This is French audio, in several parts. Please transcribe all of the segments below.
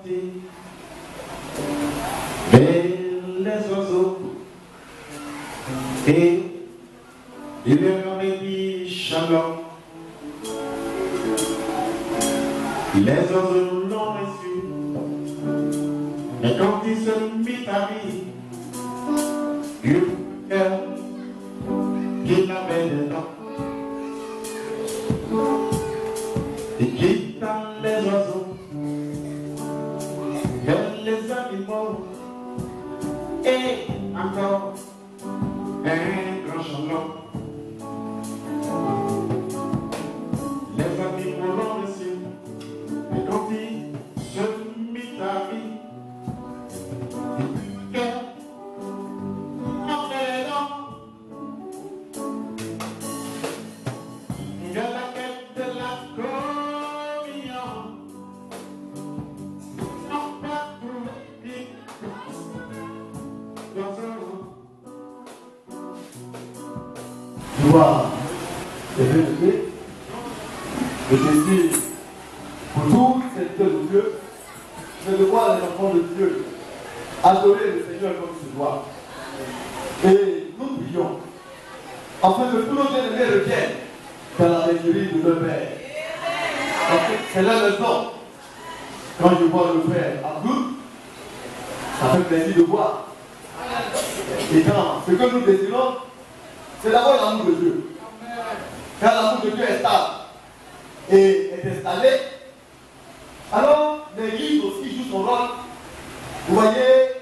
capacité. Mais les oiseaux et il leur avait dit shalom. Les oiseaux l'ont reçu. Mais quand il se mit à rire, le cœur qu'il avait dedans, et quittant les oiseaux, les animaux, et encore un grand chalon. Les animaux l'ont reçu, et quand il se mit à rire, Gloire et vérité, je désire pour tous ces serviteurs de Dieu, c'est de voir les enfants de Dieu adorer le Seigneur comme il se doit. Et nous prions afin que tous nos bien-aimés reviennent dans la bergerie de leur Père. Parce que c'est la raison. Quand je vois le Père Abdou, ça fait plaisir de voir. Et quand ce que nous désirons, c'est d'abord l'amour de Dieu. Quand l'amour de Dieu est stable et est installé, alors l'Église aussi joue son rôle. Vous voyez,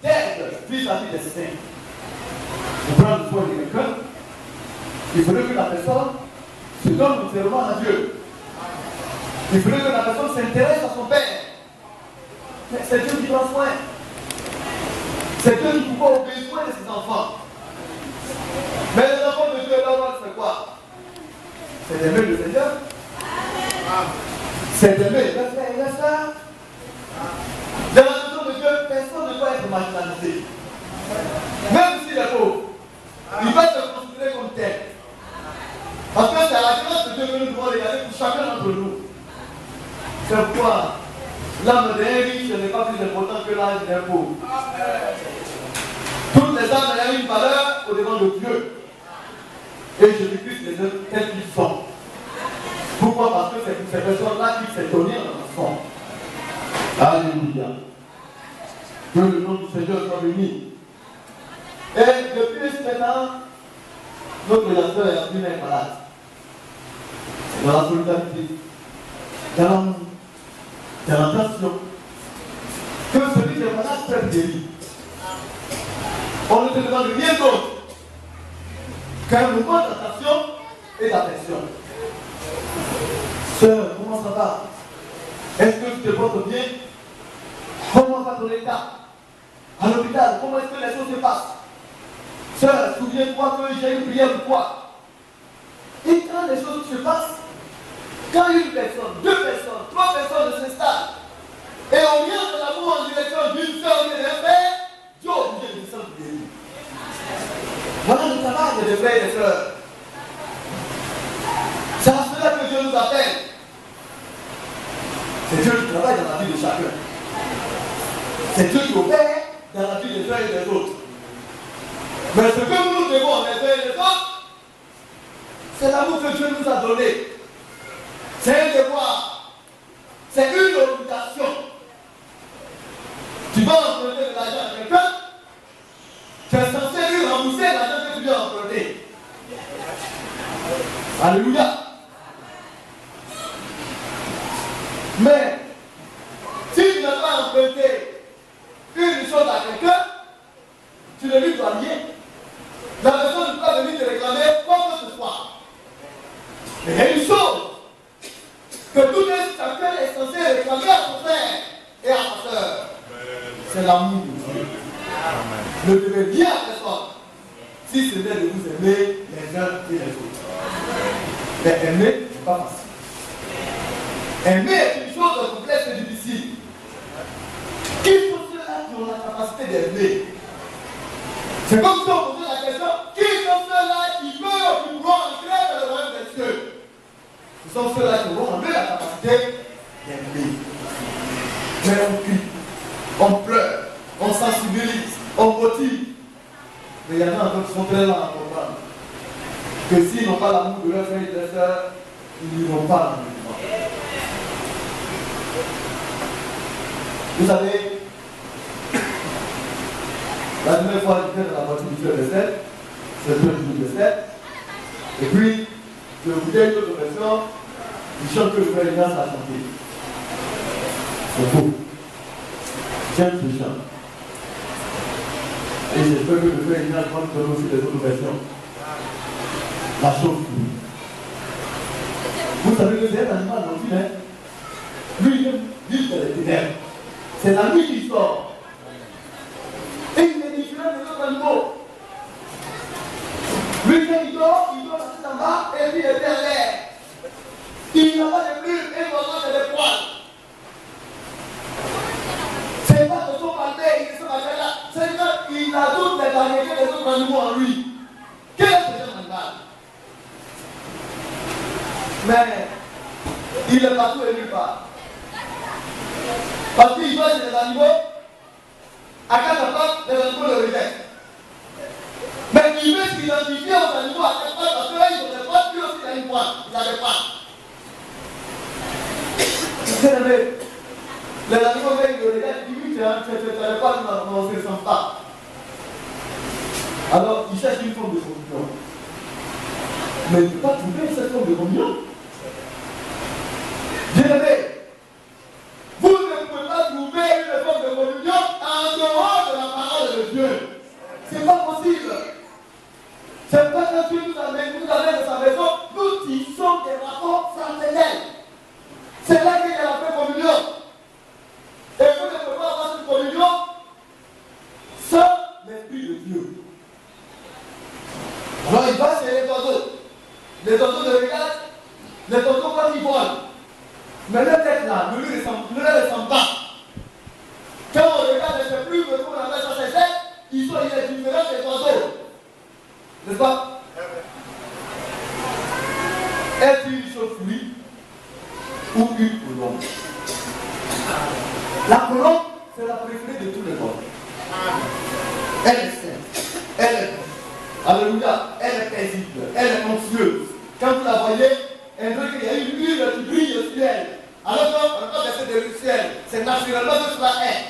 d'aide vis-à-vis des saints. Pour prendre soin de quelqu'un, il faudrait que la personne se donne entièrement à Dieu. Il faudrait que la personne s'intéresse à son Père. Mais c'est Dieu qui prend soin. C'est Dieu qui pourra obéir soin de ses enfants. Mais les enfants de Dieu, leur rôle, c'est quoi? C'est d'aimer le Seigneur. C'est d'aimer le frère et la sœur. Dans la maison de Dieu, personne ne doit être marginalisé. Même s'il est pauvre, il va se considérer comme tel. Parce que c'est à la grâce de Dieu que nous devons regarder pour chacun d'entre nous. C'est pourquoi l'âme d'un riche n'est pas plus importante que l'âme d'un pauvre. Toutes les âmes ont une valeur au devant de Dieu. Et Jésus-Christ les aime tels qu'ils sont. Pourquoi? Parce que c'est pour ces personnes-là qu'il s'est donné en enfant. Alléluia. Que le nom du Seigneur soit béni. Et depuis ce temps, notre relateur est appelé un malade. Dans la solidarité, dans l'attention, que celui qui est malade peut être guéri. On ne te demande rien d'autre qu'un mouvement d'attention et d'attention. Sœur, comment ça va? Est-ce que tu te portes bien? Comment va ton état? À l'hôpital, comment est-ce que les choses se passent? Sœur, souviens-toi que j'ai une prière pour toi. Et quand les choses se passent, quand une personne, deux personnes, trois personnes s'installent, et on vient de l'amour en direction d'une sœur et d'un frère, Dieu est obligé de descendre de lui. Voilà le travail des frères et des sœurs. C'est à cela que Dieu nous appelle. C'est Dieu qui travaille dans la vie de chacun. C'est Dieu qui opère dans la vie des uns et des autres. Mais ce que nous devons les uns et les autres, c'est l'amour que Dieu nous a donné. C'est un devoir. C'est une obligation. Tu vas emprunter de l'argent à quelqu'un, tu es censé lui rembourser l'argent que tu lui as emprunté. Alléluia. Mais si tu n'as pas emprunté une chose à quelqu'un, tu ne lui dois rien. La personne ne peut pas venir te réclamer quoi que ce soit. Mais il y a une chose que tout chacun est censé réclamer à son frère et à sa soeur. C'est l'amour de Dieu. Ne devez rien à personne si ce n'est de vous aimer les uns et les autres. Mais aimer, ce n'est pas facile. Aimer est une chose complexe et difficile. Qui sont ceux-là qui ont la capacité d'aimer? C'est comme si on posait la question, qui sont ceux-là qui peuvent ou qui pourront entrer dans le royaume des cieux? Ce sont ceux-là qui auront en eux la capacité d'aimer. Mais on crie, on pleure, on sensibilise, on motive. Mais il y en a encore qui sont très lents à comprendre que s'ils n'ont pas l'amour de leur frère et de leur soeur, ils n'iront pas dans le mouvement. Vous savez, la première fois que j'étais dans la voiture du frère de 7, c'est le jour de 7, et puis je vous dis une autre version, il chante que le frère Ignace a chanté. C'est faux. J'aime ce chant. Et j'espère que le frère Ignace va nous donner aussi des autres versions. La chose. Vous savez que c'est un animal dans hein? Lui, il aime vivre dans les ténèbres. C'est la nuit qui sort. Et il est différent des autres animaux. Lui, quand il dort assis en bas et puis il est en l'air. Il n'a pas de plumes et l'oiseau c'est des poils. C'est pas de son palais, il est sur la là. C'est qu'il a toutes les variétés des autres animaux en lui. Quel est ce animal? Mais il est partout et nulle part. Parce qu'il voit chez les animaux, à quatre pattes, les animaux le rejettent. Mais il veut s'identifier aux animaux à quatre pattes parce que là, ils ont des pattes, lui aussi il a une pointe. Il a des pattes. Les animaux, quand ils le regardent, ils disent tu n'as pas on ne se sent pas. Alors, il cherche une forme de communion. Mais il ne peut pas trouver cette forme de communion. Bien-aimé, vous ne pouvez pas trouver une forme de communion en dehors de la parole de Dieu. Ce n'est pas possible. Ce n'est pas que Dieu nous amène de sa maison, nous tissons des rapports fraternels. C'est là qu'il y a la vraie communion. Et vous ne pouvez pas avoir cette communion sans l'Esprit de Dieu. Alors il va chez les oiseaux. Les oiseaux le regardent, les oiseaux quand ils volent. Mais leur tête là ne lui ressemble pas. Quand on regarde les plumes qu'on appelle ça ses têtes, il est différent des oiseaux. N'est-ce pas? Est-ce une chauve-souris ou une colombe? La colombe, c'est la préférée de tous les hommes. Elle est sainte. Elle est, alléluia, elle est paisible, elle est anxieuse. Quand vous la voyez, elle veut qu'il y ait une huile qui brille au ciel. Alors qu'on ne peut pas laisser de ciel. C'est naturellement que cela est.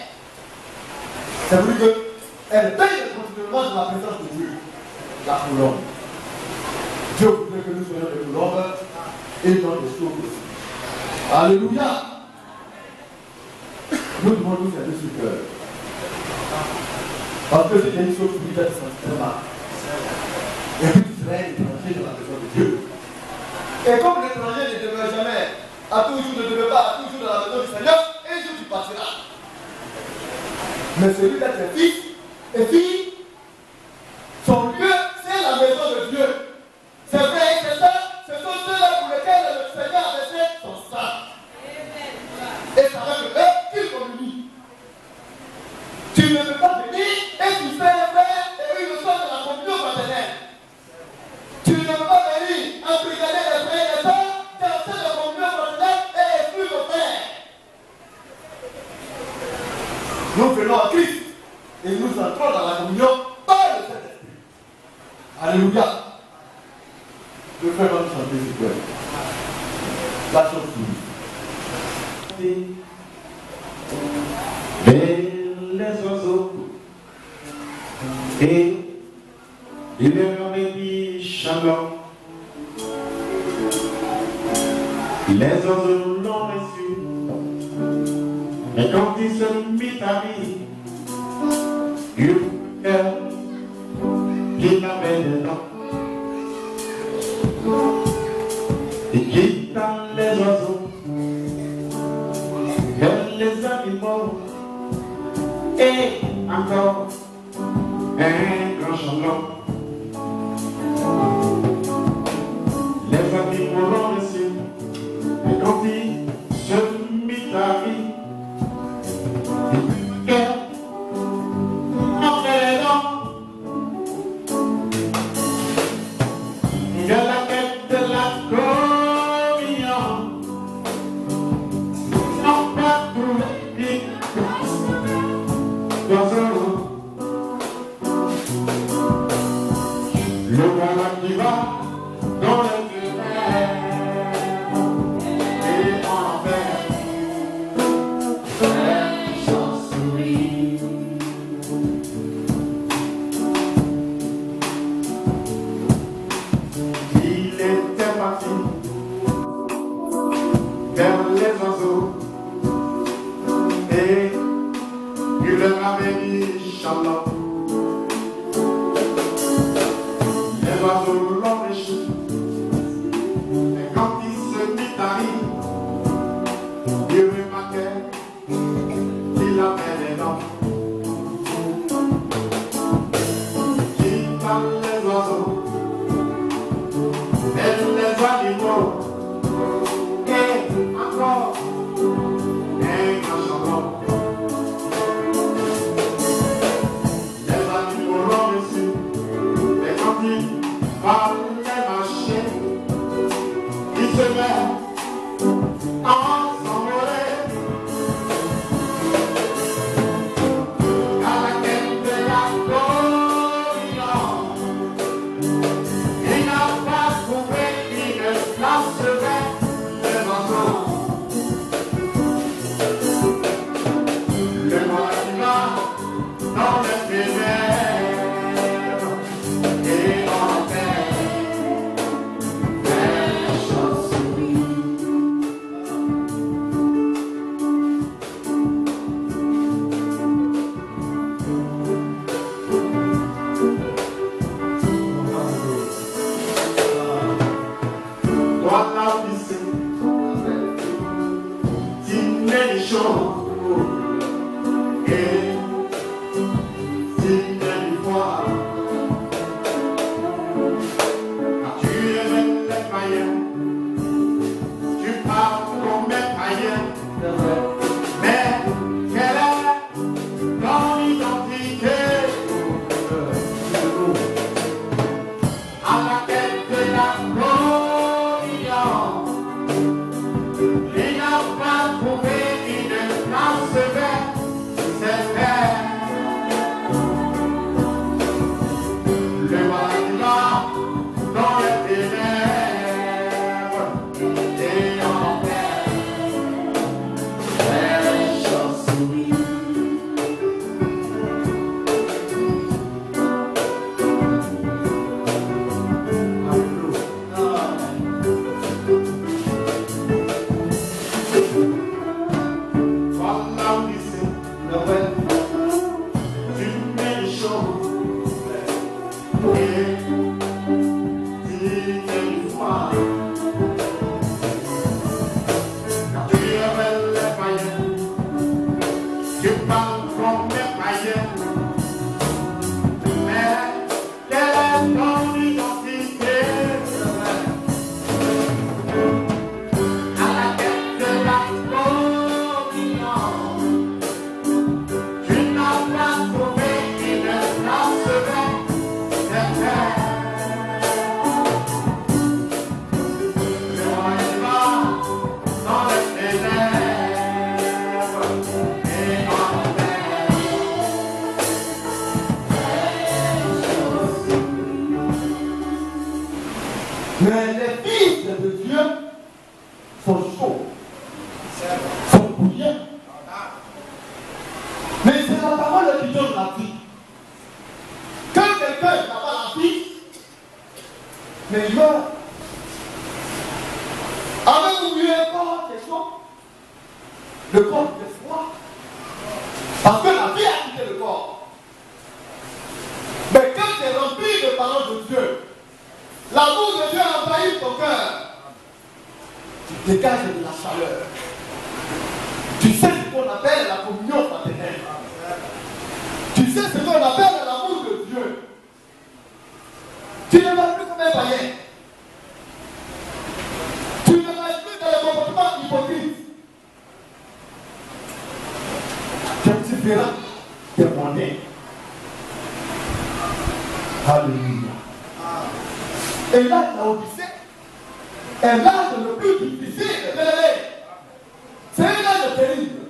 Ça veut dire qu'elle paye continuellement de la présence de Dieu. La colombe. Dieu voudrait que nous soyons des colombes et dans des choses aussi. Alléluia. Nous devons nous aider sur le cœur. Parce que c'est une chose qui nous aide sensiblement. Et puis tu serais étranger dans la maison de Dieu. Et comme l'étranger ne demeure jamais, à toujours ne demeure pas, à toujours dans la maison du Seigneur, un jour tu partiras. Mais celui d'être fils et fille, son lieu, c'est la maison de Dieu. C'est vrai et c'est ça, ce sont ceux-là pour lesquels le Seigneur a versé son sang. Et ça va que eux, qu'ils communient. Tu ne peux pas venir et tu fais un verre et une leçon de la communion fraternelle. Tu ne peux pas venir embrigader les frères et les sœurs, danser la communion fraternelle et exclure vos frères. Nous venons à Christ et nous entrons dans la communion par le Saint-Esprit. Alléluia. Le frère va nous chanter s'il vous plaît. La chose suivante. Les oiseaux et il leur dit shalom. Les oiseaux l'ont reçu, et quand il se mit à rire, du cœur, il avait des dents, et quittant les oiseaux, que les animaux, et encore un grand shalom. Les animaux l'ont reçu, et quand il se mit à rire, du cœur, entre les dents, de la quête de la communion, non pas tout Et il leur avait dit Shalom. Les oiseaux l'ont réchi. Et quand il se mit à rire, il remarquait qu'il avait des dents. Quittant les oiseaux et les animaux, et encore un grand charbon. Les animaux l'ont reçu, et quand il parlait marcher, il se met à s'envoler. À la quête de la gloire, il n'a pas trouvé une place vers les oiseaux. Le voilà dans les ténèbres et en terre, les chauves-souris. Voilà ici, dîner les choses et dîner les fois. Quand tu aimes les païens, tu parles comme un païen. Mais quelle est ton identité? À la quête de la gloire, il n'a pas trouvé une place vers ses pères. Le voilà dans les ténèbres et en terre, les chauves-souris. Voilà où il s'est, tu mets les choses et dîner une fois. Quand tu aimes les païens, tu parles comme les païens. Mais quelle est ton identité? À la quête de la gloire, tu n'as pas trouvé une place vers tes pères. Le roi dans les ténèbres et en terre. Mais les fils de Dieu sont chauds, sont bouillants. Mais c'est la parole qui donne la vie. Quand quelqu'un n'a pas la vie, mais il meurt. Avez-vous vu un corps qui est chaud? Le corps qui est froid. Parce que la vie a quitté le corps. Mais quand tu es rempli de paroles de Dieu, l'amour de Dieu a envahi ton cœur. Tu dégages de la chaleur. Tu sais ce qu'on appelle la communion fraternelle. Tu sais ce qu'on appelle l'amour de Dieu. Tu ne vas plus comme un païen. Tu ne vas plus dans le comportement hypocrite. Tu es différent de mon nez. Alléluia. Et là, la Odyssée est l'âge le plus difficile de l'élever. C'est un âge terrible.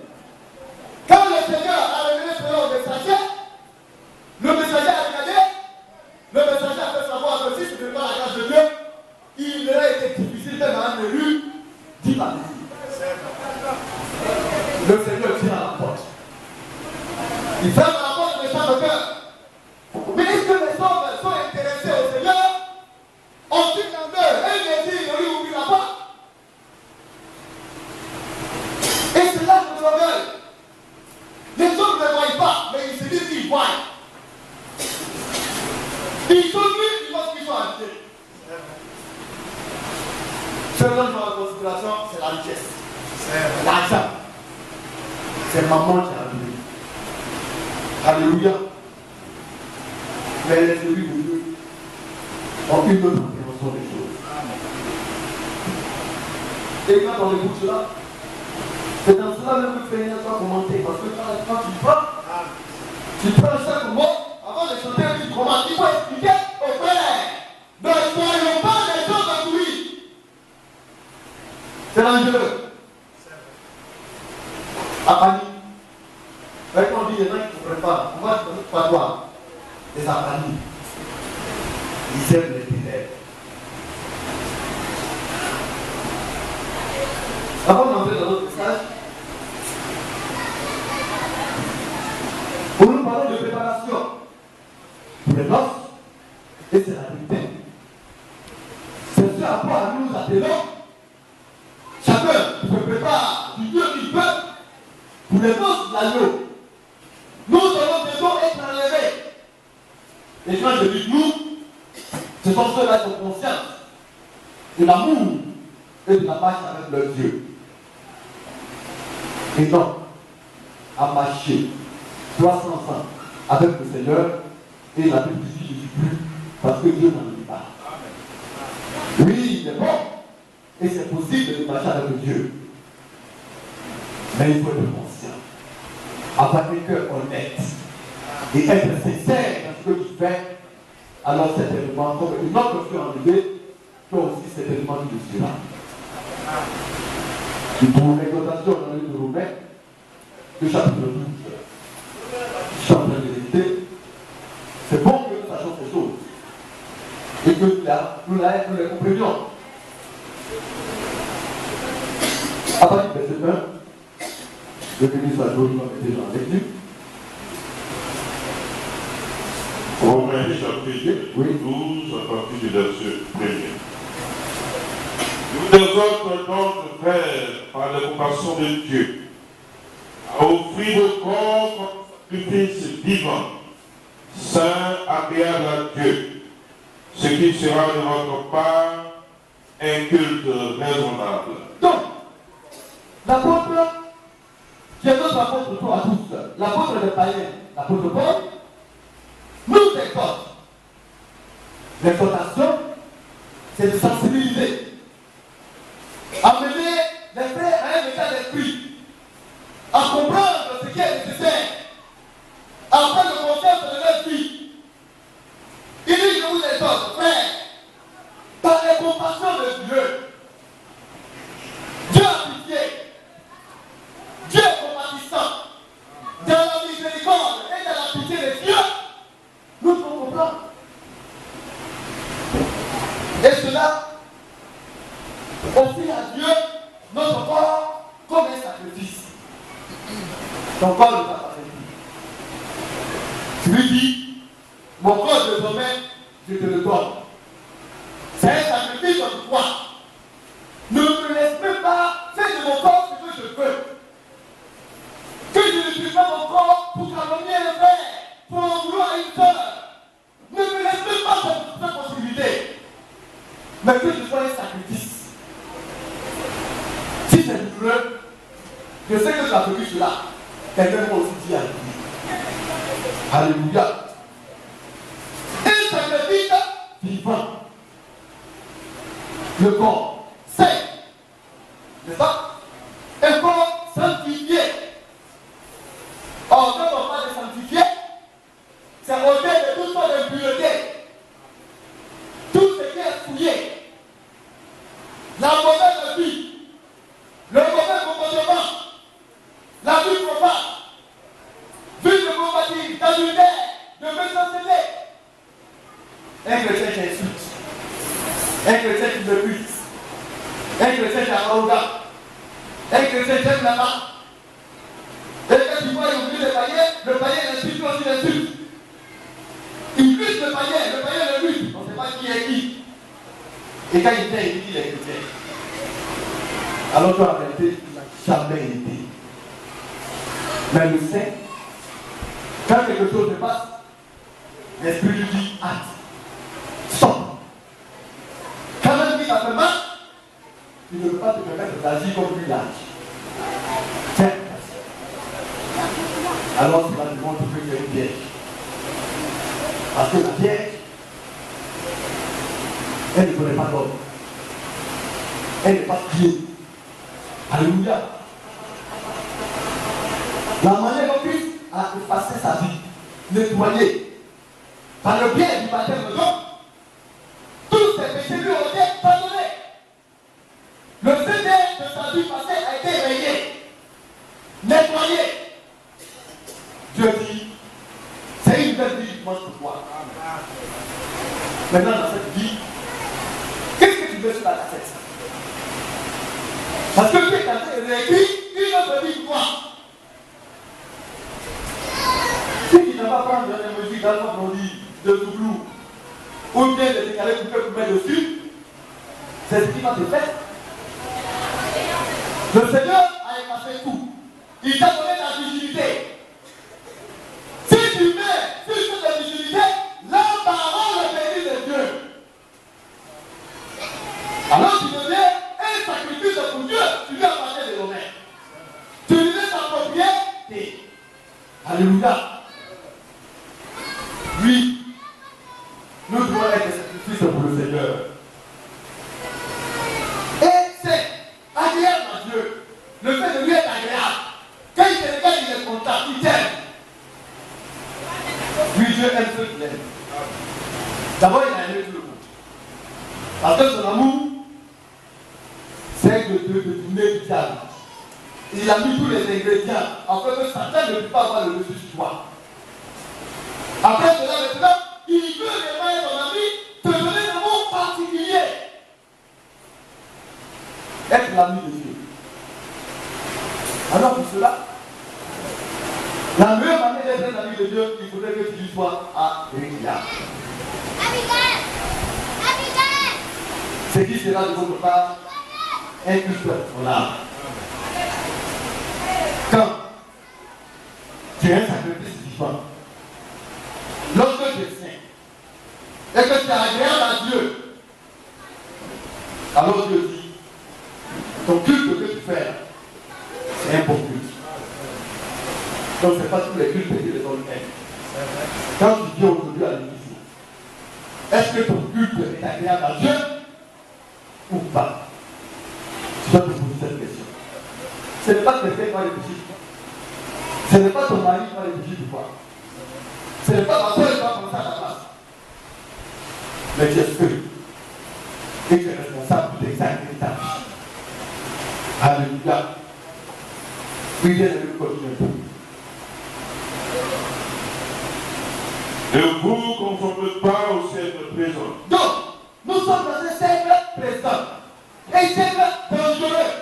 Quand le Seigneur a révélé cela au messager, le messager a regardé, le messager a fait savoir que si ce n'est pas la grâce de Dieu, il aurait été difficile même à un élu d'y parler. Le Seigneur tient à la porte. Il ferme la porte de chaque cœur. Mais est-ce que les hommes sont intéressés au Seigneur? Ensuite, en deux, un désir, il lui ouvre la porte. Et c'est là que l'orgueil. Ils sont venus, ils pensent qu'ils sont achetés. Ce dont je prends en considération, c'est la richesse. C'est l'argent. C'est maman qui a donné. Alléluia. Mais les élus de Dieu ont une autre compréhension des choses. Et quand on écoute cela, c'est dans cela même que Seigneur doit commenter. Parce que quand tu prends chaque mot, avant de chanter, tu commentes. Il faut expliquer au frère. Ne soyons pas des gens d'autrui. C'est dangereux. À Paris, quand on dit les gens qui ne comprennent pas, on va se pas toi. Les Apanies, ils aiment les ténèbres. Avant d'entrer dans notre message, pour nous parler de préparation pour les noces, et c'est la vérité. C'est ce à quoi nous nous attelons. Chacun se prépare du Dieu qu'il veut pour les noces de l'agneau. Nous allons bientôt être enlevés. Et quand je dis nous, ce sont ceux-là qui ont conscience de l'amour et de la marche avec leur Dieu. Et non, à marcher 300 ans avec le Seigneur et la Bible dit je ne dis plus parce que Dieu n'en dit pas. Oui, il est bon et c'est possible de marcher avec Dieu. Mais il faut être conscient, avoir un cœur honnête et être sincère dans ce que tu fais. Alors certainement, comme une autre fut enlevée, toi aussi certainement tu le seras. Et pour l'exhortation dans le livre de Romains, le chapitre 12, je suis en train de l'éditer, c'est bon que nous sachions ces choses et que nous les comprenions. À partir du verset 1, le béni soit loué, nous avons été dans la lecture. Romains chapitre 12, à partir du verset 1er. Nous exhortons donc, frères, par la compassion de Dieu, à offrir vos corps comme sacrifice vivant, saint, agréable à Dieu, ce qui sera de votre part un culte raisonnable. Donc, l'apôtre, qui est notre apôtre pour à tous, l'apôtre des païens, l'apôtre Paul, nous exhorte. L'exhortation, c'est de sensibiliser. Amener les frères à un état d'esprit, à comprendre ce qui est nécessaire, afin de conscience de leur vie. Il dit, je vous exhorte, frères, par les compassions de Dieu. Dieu a pitié. Dieu est compatissant. Dans la miséricorde et dans la pitié de Dieu, nous devons comprendre. Et cela, offrir à Dieu notre corps comme un sacrifice. Ton corps ne t'appartient plus. Tu lui dis, mon corps désormais, je te le donne. C'est un sacrifice de toi. Ne me laisse même pas faire de mon corps ce que je veux. Que je ne suis pas mon corps pour calomnier le frère, pour en vouloir une sœur. Ne me laisse même pas cette possibilité. Mais que je sois un sacrifice. Si c'est douloureux, je sais que tu as vécu cela. Quelqu'un m'a aussi dit à lui. Alléluia. Un sacrifice vivant. Le corps saint. N'est-ce pas? Un corps sanctifié. Or, quand on parle de sanctifié, c'est ôter de toute sorte d'impureté. Tout ce qui est fouillé. La mauvaise vie. Le mauvais comportement, la vie profane, vie de combattre, d'adultère, de méchanceté. Un chrétien qui insulte, un chrétien qui méprise, un chrétien qui est arrogant, un chrétien qui aime la main. Et quand tu vois, il oublie le païen l'insulte aussi l'insulte. Il lutte le païen le lutte, on ne sait pas qui est qui. Et quand il vient, il dit les chrétiens. Alors qu'en réalité, il n'a jamais été. Mais le saint, quand quelque chose se passe, l'esprit lui dit hâte. ça fait mal, il ne peut pas te permettre d'agir comme lui l'agit. Tiens. Alors cela demande que tu es une piège. Parce que la piège, elle ne connaît pas d'homme. Elle n'est pas Dieu. Alléluia. La manière dont Christ a effacé sa vie, nettoyé, par le biais du baptême de l'homme, tous ses péchés lui ont été pardonnés. Le CD de sa vie passée a été rayé, nettoyé. Dieu dit, c'est une belle vie que moi je peux voir. Maintenant dans cette vie, qu'est-ce que tu veux sur la cassette? Parce que tu es cassé et réécrit une autre vie que moi. Si tu n'as pas prendre la musique dans ton lit de Toulouse, ou bien de décaler pour mettre dessus, c'est ce qui va te faire. Le Seigneur a effacé tout. Il t'a donné la virginité. Si tu mets sur cette virginité, la parole est bénie de Dieu. Alors tu deviens un sacrifice pour Dieu. Tu lui appartiens désormais. Tu lui laisses t'approprier. Alléluia. Oui, nous devons être des sacrifices pour le Seigneur. Et c'est agréable à Dieu. Le fait de lui être agréable. Quand il te regarde, il est content, il t'aime. Oui, Dieu aime ceux qui l'aiment. D'abord, il a aimé tout le monde. Parce que son amour, c'est de donner du diable. Il a mis tous les ingrédients afin que Satan ne puisse pas avoir le dessus sur toi. Après cela, maintenant, il veut démarrer ton ami, te donner un amour particulier. Être l'ami de Dieu. Alors pour cela, la meilleure manière d'être l'ami de Dieu, il faudrait que tu lui sois agréable. Ce qui sera de votre part un culte en âme. Quand tu es un sacrifice vivant, lorsque tu es saint, et que tu es agréable à Dieu, alors Dieu dit, ton culte que tu fais, c'est un bon culte. Donc ce n'est pas tous les cultes que les hommes aiment. Quand tu viens aujourd'hui à l'église, est-ce que ton culte est agréable à Dieu ou pas? Tu dois te poser cette question. Ce n'est pas quelqu'un qui va réfléchir. Ce n'est pas ton mari qui va réfléchir pour toi. Ce n'est pas ma soeur qui va penser à ta place. Mais tu es spirit. Et tu es responsable de ta vie. Alléluia. Oui, bien, je vais continuer un peu. Ne vous conformez pas au siècle présent. Donc, nous sommes dans un siècle présent. Un siècle dangereux.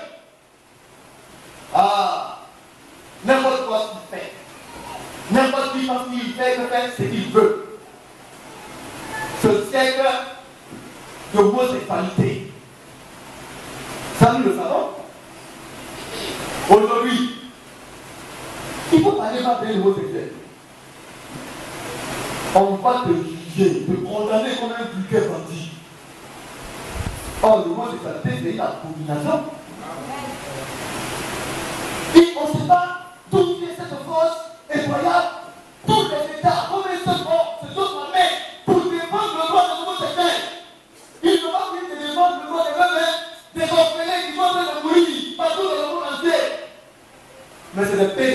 Ah, n'importe quoi qu'il fait. N'importe qui pense qu'il fait ce qu'il veut. Ce siècle d'homosexualité. Ça, nous le savons. Aujourd'hui, il ne faut pas aller mal des homosexuels. On va te juger, te condamner comme un vulgaire bandit. Or, l'homosexualité, c'est une abomination. Et on ne sait pas d'où vient cette force incroyable. Tous les États, comme ils se sont armés pour défendre le droit des homosexuels. Ils n'ont pas voulu défendre le droit des meufs, des orphelins qui sont en train de mourir partout dans le monde entier. Mais c'est des PD.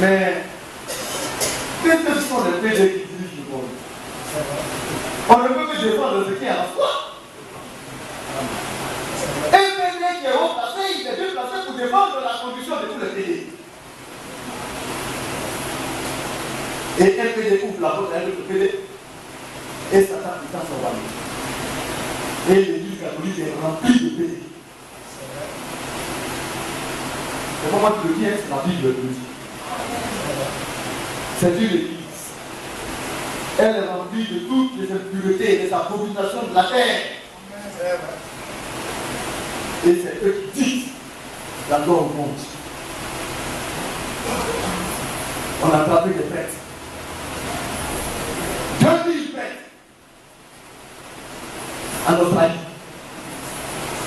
Mais qu'est-ce que ce sont les PD qui dirigent le monde? On ne peut que défendre ce qui est à la foi. Un PD qui est haut placé, il est bien placé pour défendre la condition de tous les PD. Et un PD ouvre la porte à un autre PD. Et Satan est dans son royaume. Et l'église catholique est remplie de PD. C'est pas moi qui le dis, c'est la Bible le dit. C'est une église. Elle est remplie de toutes les impuretés et des abominations de la terre. Et c'est eux qui disent la loi au monde. On a attrapé des prêtres. Dieu dit prêtres. en Australie.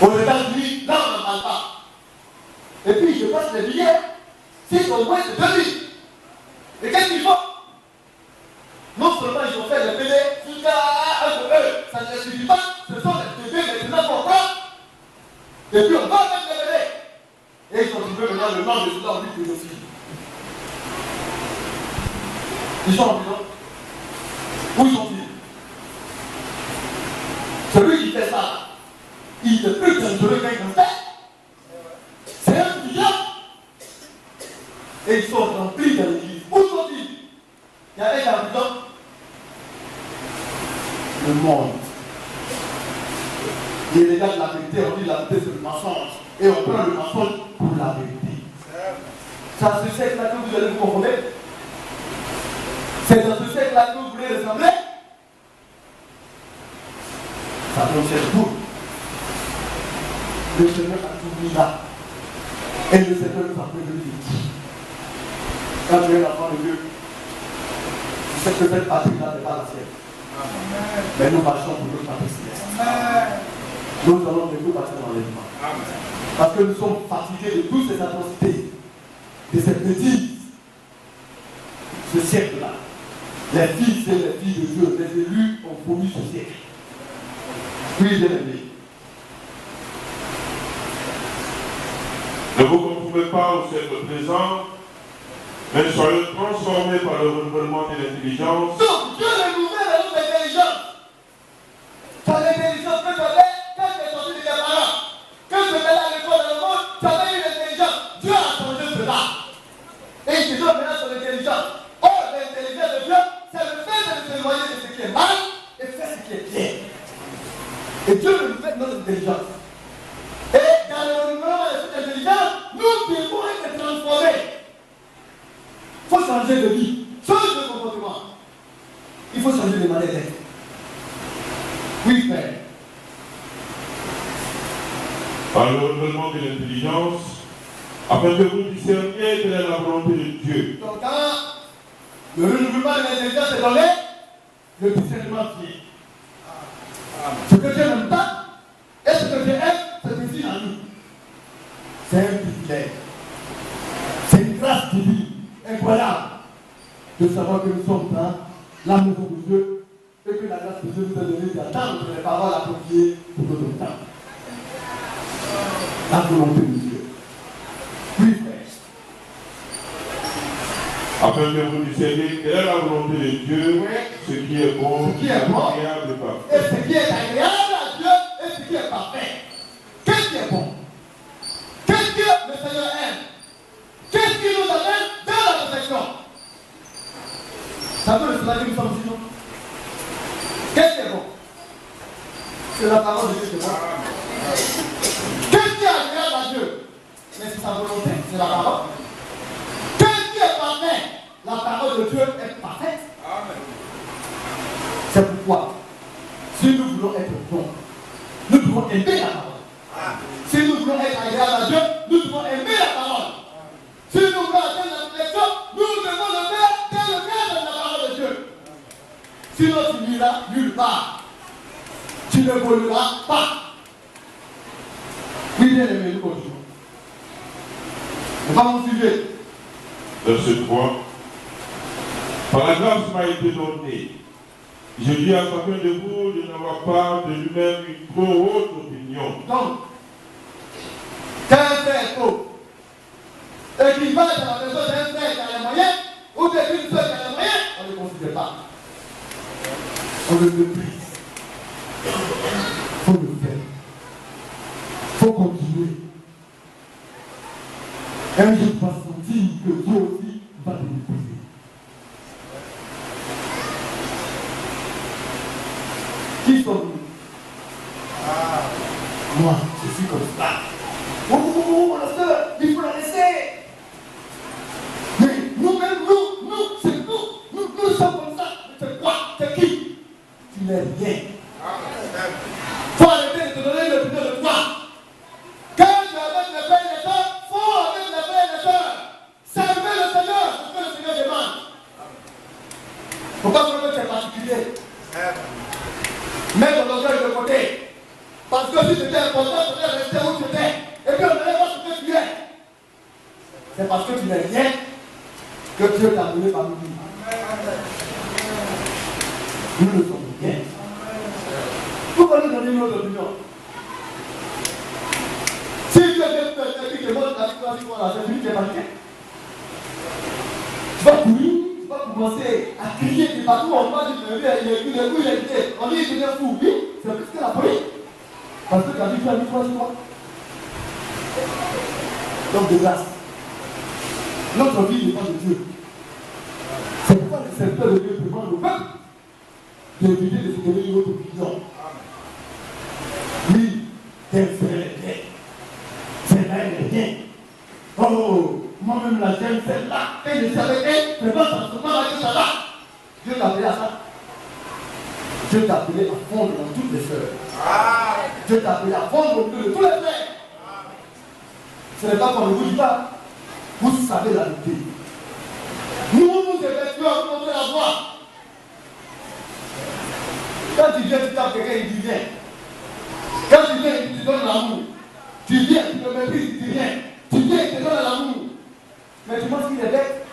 Aux États-Unis, là on n'en parle pas. Et puis je passe les billets, c'est au moins de 2000. Et qu'est-ce qu'ils font? Non seulement ils ont fait les PD, ça ne suffit pas, ce sont les PD maintenant qu'on prend. Et puis on va mettre les PD. Et ils ont trouvé maintenant le nom de cela en but de aussi. Ils sont en prison. Où sont-ils? Celui qui fait ça, il est plus dangereux qu'un gangster. C'est un client. Et ils sont remplis dans l'église. Où sont-ils? Il y a un en prison. Le monde. Les gars de la vérité, on dit la vérité c'est le mensonge. Et on prend le mensonge pour la vérité. C'est à ce siècle-là que vous allez vous confondre. C'est dans ce siècle-là que vous voulez ressembler. Ça concerne tout. Le Seigneur a tout mis là. Et le Seigneur nous a prévenu. Quand tu es l'enfant de Dieu, tu sais que cette patrie-là n'est pas la sienne. Mais nous marchons pour notre patrie céleste. Nous allons de nous passer dans l'enlèvement. Parce que nous sommes fatigués de toutes ces atrocités, de ces bêtises, ce siècle-là. Les fils et les filles de Dieu, les élus ont vomi ce siècle. Oui, bien aimé. Ne vous conformez pas au siècle présent, mais soyez transformés par le renouvellement de l'intelligence. Donc, Dieu renouvelle notre intelligence. Ton intelligence que tu avais quand tu es sorti de tes parents. Quand tu étais là à l'école dans le monde, tu avais une intelligence. Dieu a changé cela. Et il te donne maintenant son intelligence. Or, l'intelligence de Dieu, c'est le fait de s'éloigner de ce qui est mal et faire ce qui est bien. Et Dieu nous fait notre intelligence. Et dans le renouvellement de cette intelligence, nous devons être transformés. Il faut changer de vie, changer de comportement. Il faut changer de manière d'être. Oui, frère. Par le renouvellement de l'intelligence, afin que vous discerniez quelle est la volonté de Dieu. Donc, quand le renouvellement de l'intelligence est donné, le discernement vient. Ce que Dieu n'aime pas et ce que Dieu aime, c'est ici en nous. C'est un privilège. C'est une grâce divine, incroyable, de savoir que nous sommes dans la maison de Dieu et que la grâce de Dieu nous a donné d'attendre les paroles appropriées pour notre temps. La volonté de Dieu. Oui, frère. Afin que vous discerniez quelle est la volonté de Dieu, ce qui est bon, ce qui est bon, agréable et parfait. et ce qui est agréable à Dieu et ce qui est parfait. Qu'est-ce qui est bon? Qu'est-ce que le Seigneur aime? Qu'est-ce qui nous amène dans la protection? Ça veut le cela que nous sommes ici, non? Qu'est-ce qui est bon? C'est la parole de Dieu qui est bon. Qu'est-ce qui est agréable à Dieu? Mais c'est sa volonté, c'est la parole. Qu'est-ce qui est parfait? La parole de Dieu est parfaite. C'est pourquoi, si nous voulons être bons, nous devons aimer la parole. Si nous voulons être agréables à Dieu, nous devons aimer la parole. Si nous voulons atteindre la protection, nous devons le faire dans le cadre de la parole de Dieu. Sinon, tu n'iras nulle part. Tu ne voleras pas. Oui, bien aimé, nous continuons. Nous allons suivre. Verset 3. Par la grâce m'a été donnée. Je dis à chacun de vous de n'avoir pas de lui-même une trop haute opinion. Donc, quand un frère est pauvre, et qu'il va dans la maison d'un frère qui a les moyens, ou d'une soeur qui a les moyens, on ne le considère pas. On le méprise. Il faut le faire. Il faut continuer. Un jour, tu vas sentir que Dieu aussi va te mépriser. Qui sommes-nous? Moi, je suis comme ça. Oh, la soeur, il faut la laisser. Mais nous-mêmes, c'est nous. Nous sommes comme ça. C'est quoi? C'est qui? Tu n'es rien. Il faut arrêter de te donner l'opinion de toi. Quand tu es avec les frères et les sœurs, il faut avec les frères et les sœurs. Servez le Seigneur, c'est ce que le Seigneur demande. Pourquoi vous que tu es particulier? Mets ton orgueil de côté. c'est parce que tu n'es rien que Dieu t'a donné parmi nous. Nous ne sommes rien. Vous pouvez donner une autre opinion. Si Dieu est fait que moi, la victoire, c'est lui qui est marqué. Tu vas courir, tu vas commencer à crier de partout, on va dire il est été. On dit qu'il est fou. Oui, c'est plus que la folie. Parce que la victoire, c'est quoi? Donc de grâce. Notre vie n'est pas de Dieu. C'est pourquoi le serviteur de Dieu demande au peuple d'éviter de se donner une autre opinion. Oui, tel serait bien. Celle-là, elle est bien. Oh, moi-même la j'aime celle-là. Et je savais qu'elle, c'est pas ça, c'est pas la ça là. Dieu t'a appelé à ça. Dieu t'a appelé à fondre dans toutes les sœurs. Dieu t'a appelé à fondre au milieu de tous les frères. Ce n'est pas comme ne vous dit pas. Vous savez la vérité. Nous effectuons à vous montrer la voie. Quand tu viens, tu tapes quelqu'un, il dit viens. Quand tu viens, il te donne l'amour. Tu viens, tu te méprises, il dit viens. Tu viens, il te donne l'amour. Mais tu penses qu'il est bête.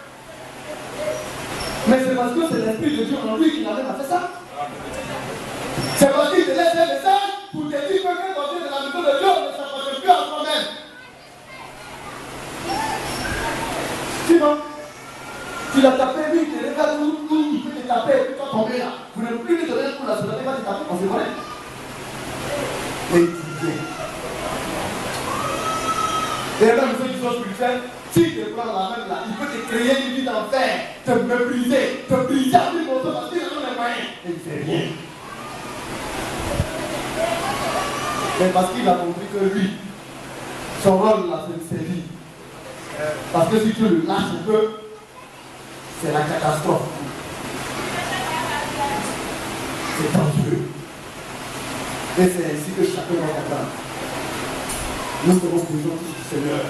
Mais c'est parce que c'est l'Esprit de Dieu en lui qui l'amène à faire ça. C'est parce qu'il te laisse un message pour te dire que quand tu es dans la maison de Dieu, ne s'appartient plus à toi-même. Sinon, tu l'as tapé, lui, tu regardes où il peut te taper, et puis tu vas tomber là. Vous ne plus lui donner un coup là, il va te taper, on se connaît. Et il dit bien. Et même ceux qui sont spirituels, s'il te prend la main là, il peut te créer une vie d'enfer, te mépriser, te briser à plus longtemps parce qu'il a les moyens. Et il ne fait rien. Mais parce qu'il a compris que lui, son rôle là, c'est de servir. Parce que si tu le lâches un peu, c'est la catastrophe. C'est dangereux. Et c'est ainsi que chacun va comprendre. Nous serons besoin du Seigneur.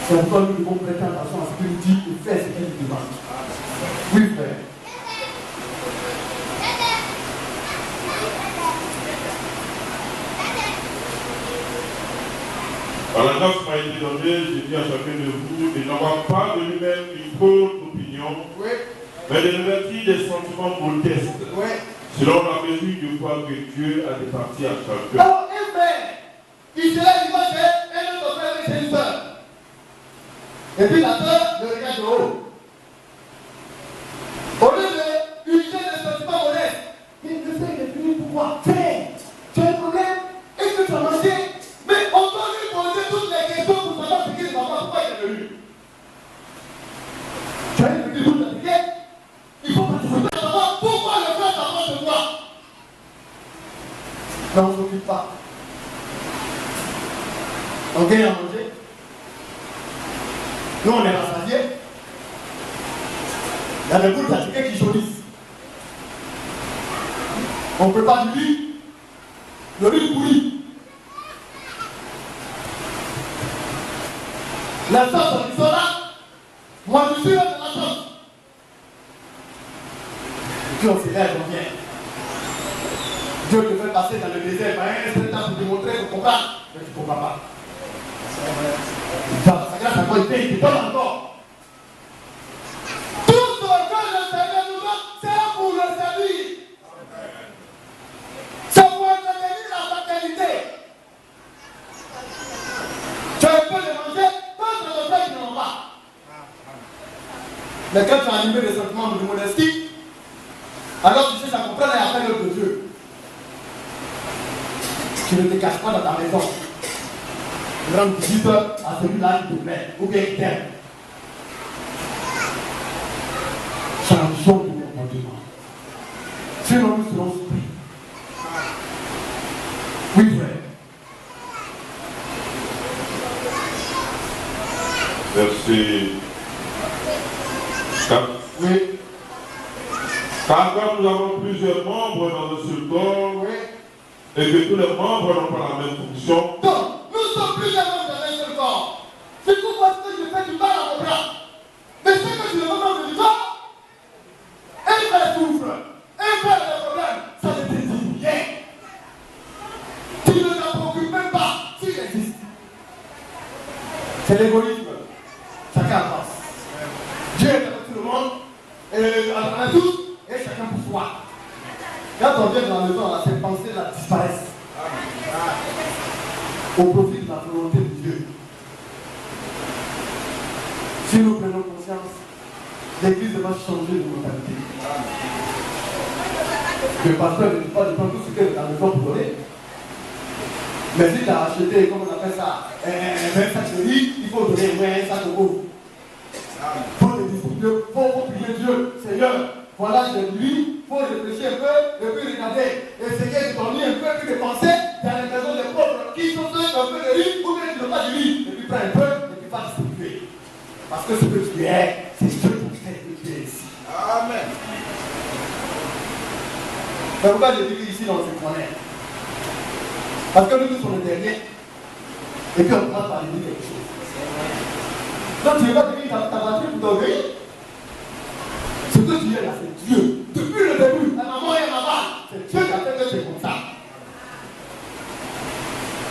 C'est pourquoi nous devons prêter attention à ce qu'il nous dit et faire ce qu'il nous demande. Oui, frère. Par la grâce qui m'a été donnée, j'ai dit à chacun de vous de n'avoir pas de lui-même une fausse opinion, mais de revêtir des sentiments modestes, selon la mesure du poids que Dieu a départi à chacun. Alors, un frère, il se lève, il va chez un autre frère et chez une soeur. Et puis la soeur le regarde de haut. Au lieu d'utiliser des sentiments modestes, mais le frère est venu pour moi. Frère, tu as un problème? Est-ce que tu as mangé? Mais on doit lui poser toutes les questions pour savoir ce qu'il va voir, pourquoi il est venu. Tu as une petite boule de prière? Il faut que tu veux savoir pourquoi le frère s'approche de toi. Mais on ne s'occupe pas. On gagne à manger. Nous, on est rassasiés. Il y a des boules pratiquées qui jaunissent. On ne peut pas du riz. Le riz pourrit. La sauce qui sont là, moi je suis là de la sauce. Et puis on se lève, on vient. Dieu te fait passer dans le désert par un certain temps pour te montrer qu'on comprend. Mais tu ne comprends pas. Sa grâce a qualité, il te donne encore. Tout ce que le Seigneur nous donne, c'est pour le servir. C'est pour entretenir la fraternité. Tu peux le manger, pas de le faire, tu n'en vas. Mais quand tu as animé des sentiments de modestie, alors tu cherches à comprendre et à faire l'œuvre de Dieu. Tu ne te caches pas dans ta maison. Rendre visite à celui-là qui te plaît, ou bien qui t'aime. Changeons de comportement. Sinon nous serons surpris. Oui, frère. Verset 4. Oui. Car quand nous avons plusieurs membres dans un seul corps, et que tous les membres n'ont pas la même fonction, Donc, nous sommes plusieurs membres dans un seul corps. C'est pourquoi ce que je fais du mal à mon bras. Mais ce que je ne demande du corps, un frère souffre, un frère a des problèmes, ça ne te dit rien. Tu ne t'en préoccupes même pas s'il existe. C'est l'égoïsme. Ça chacun avance. Dieu est avec tout le monde, et on a tous, et chacun pour soi. Quand on vient dans la maison, ces pensées-là disparaissent. Au profit de la volonté de Dieu. Si nous prenons conscience, l'Église va changer de mentalité. Le pasteur ne dit pas de prendre tout ce qu'il est dans le corps pour donner. Mais si tu as acheté, comme on appelle ça, un sac de riz, il faut donner un sac de eau. Il faut le distribuer, il faut prier Dieu. Seigneur, voilà, j'ai lu, il faut réfléchir un peu, et puis regarder, essayer de donner un peu, puis de penser dans les maisons des pauvres qui sont un peu de riz, ou bien qui n'ont pas de riz, et puis prends un peu, et puis pas distribuer. Parce que ce que tu es, c'est Dieu qui fait que tu es ici. Amen. Mais pourquoi je dis qu'ici, on se connaît? Parce que nous tous sommes les derniers, et puis on prend par les quelque chose. Donc tu ne vas pas venir ta batterie pour t'envahir. Ce que tu es là, c'est Dieu. Depuis le début, la maman et la maman, c'est Dieu qui a fait que c'est comme ça.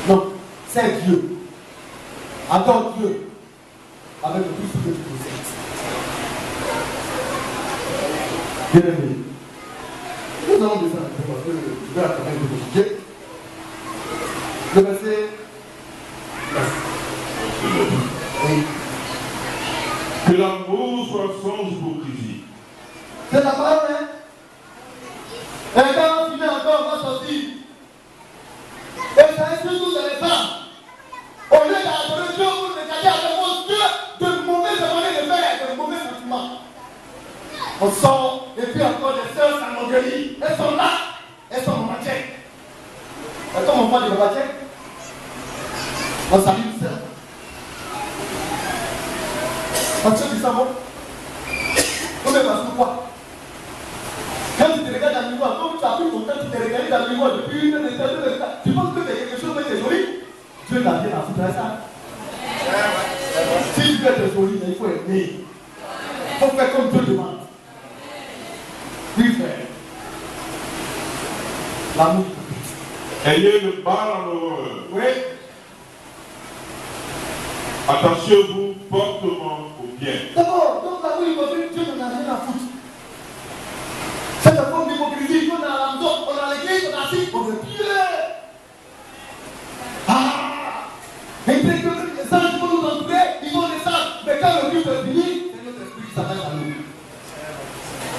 Donc, c'est Dieu. Adore Dieu avec tout ce que tu possèdes. Bien aimé, nous allons descendre un peu parce que je vais attendre de Dieu. Le verset. Oui. Que l'amour soit sans hypocrisie. C'est la parole, hein? Et quand on finit encore, on va sortir. Et ça instruit tous les femmes. Au lieu d'adorer Dieu, vous regardez avec vos yeux de mauvaises manières de faire, de mauvais sentiments. On sort, et puis encore les sœurs s'enorgueillissent. Elles sont là, elles sont en matière. Et comme on parle de matière, on salue une sœur. Parce que tu sais, bon, on est parce que quoi? Quand tu te regardes dans le miroir, comme tu as pris ton temps, tu te regardes dans le miroir depuis une heure, tu penses que c'est quelque chose qui est joli? Dieu n'a rien à foutre à ça. Si Dieu est joli, il faut aimer. Il faut faire comme Dieu demande. Oui, frère. L'amour. Ayez le mal en horreur. Oui. Attachez-vous fortement au bien. D'abord, donc l'amour hypocrite, Dieu n'en a rien à foutre. C'est la forme d'hypocrisie. On a la maison, on a l'église, on a assis, on veut Dieu. Ah! Et puis que les anges vont nous entourer, ils vont descendre. Mais quand le Dieu est fini, c'est notre esprit qui s'attache à nous.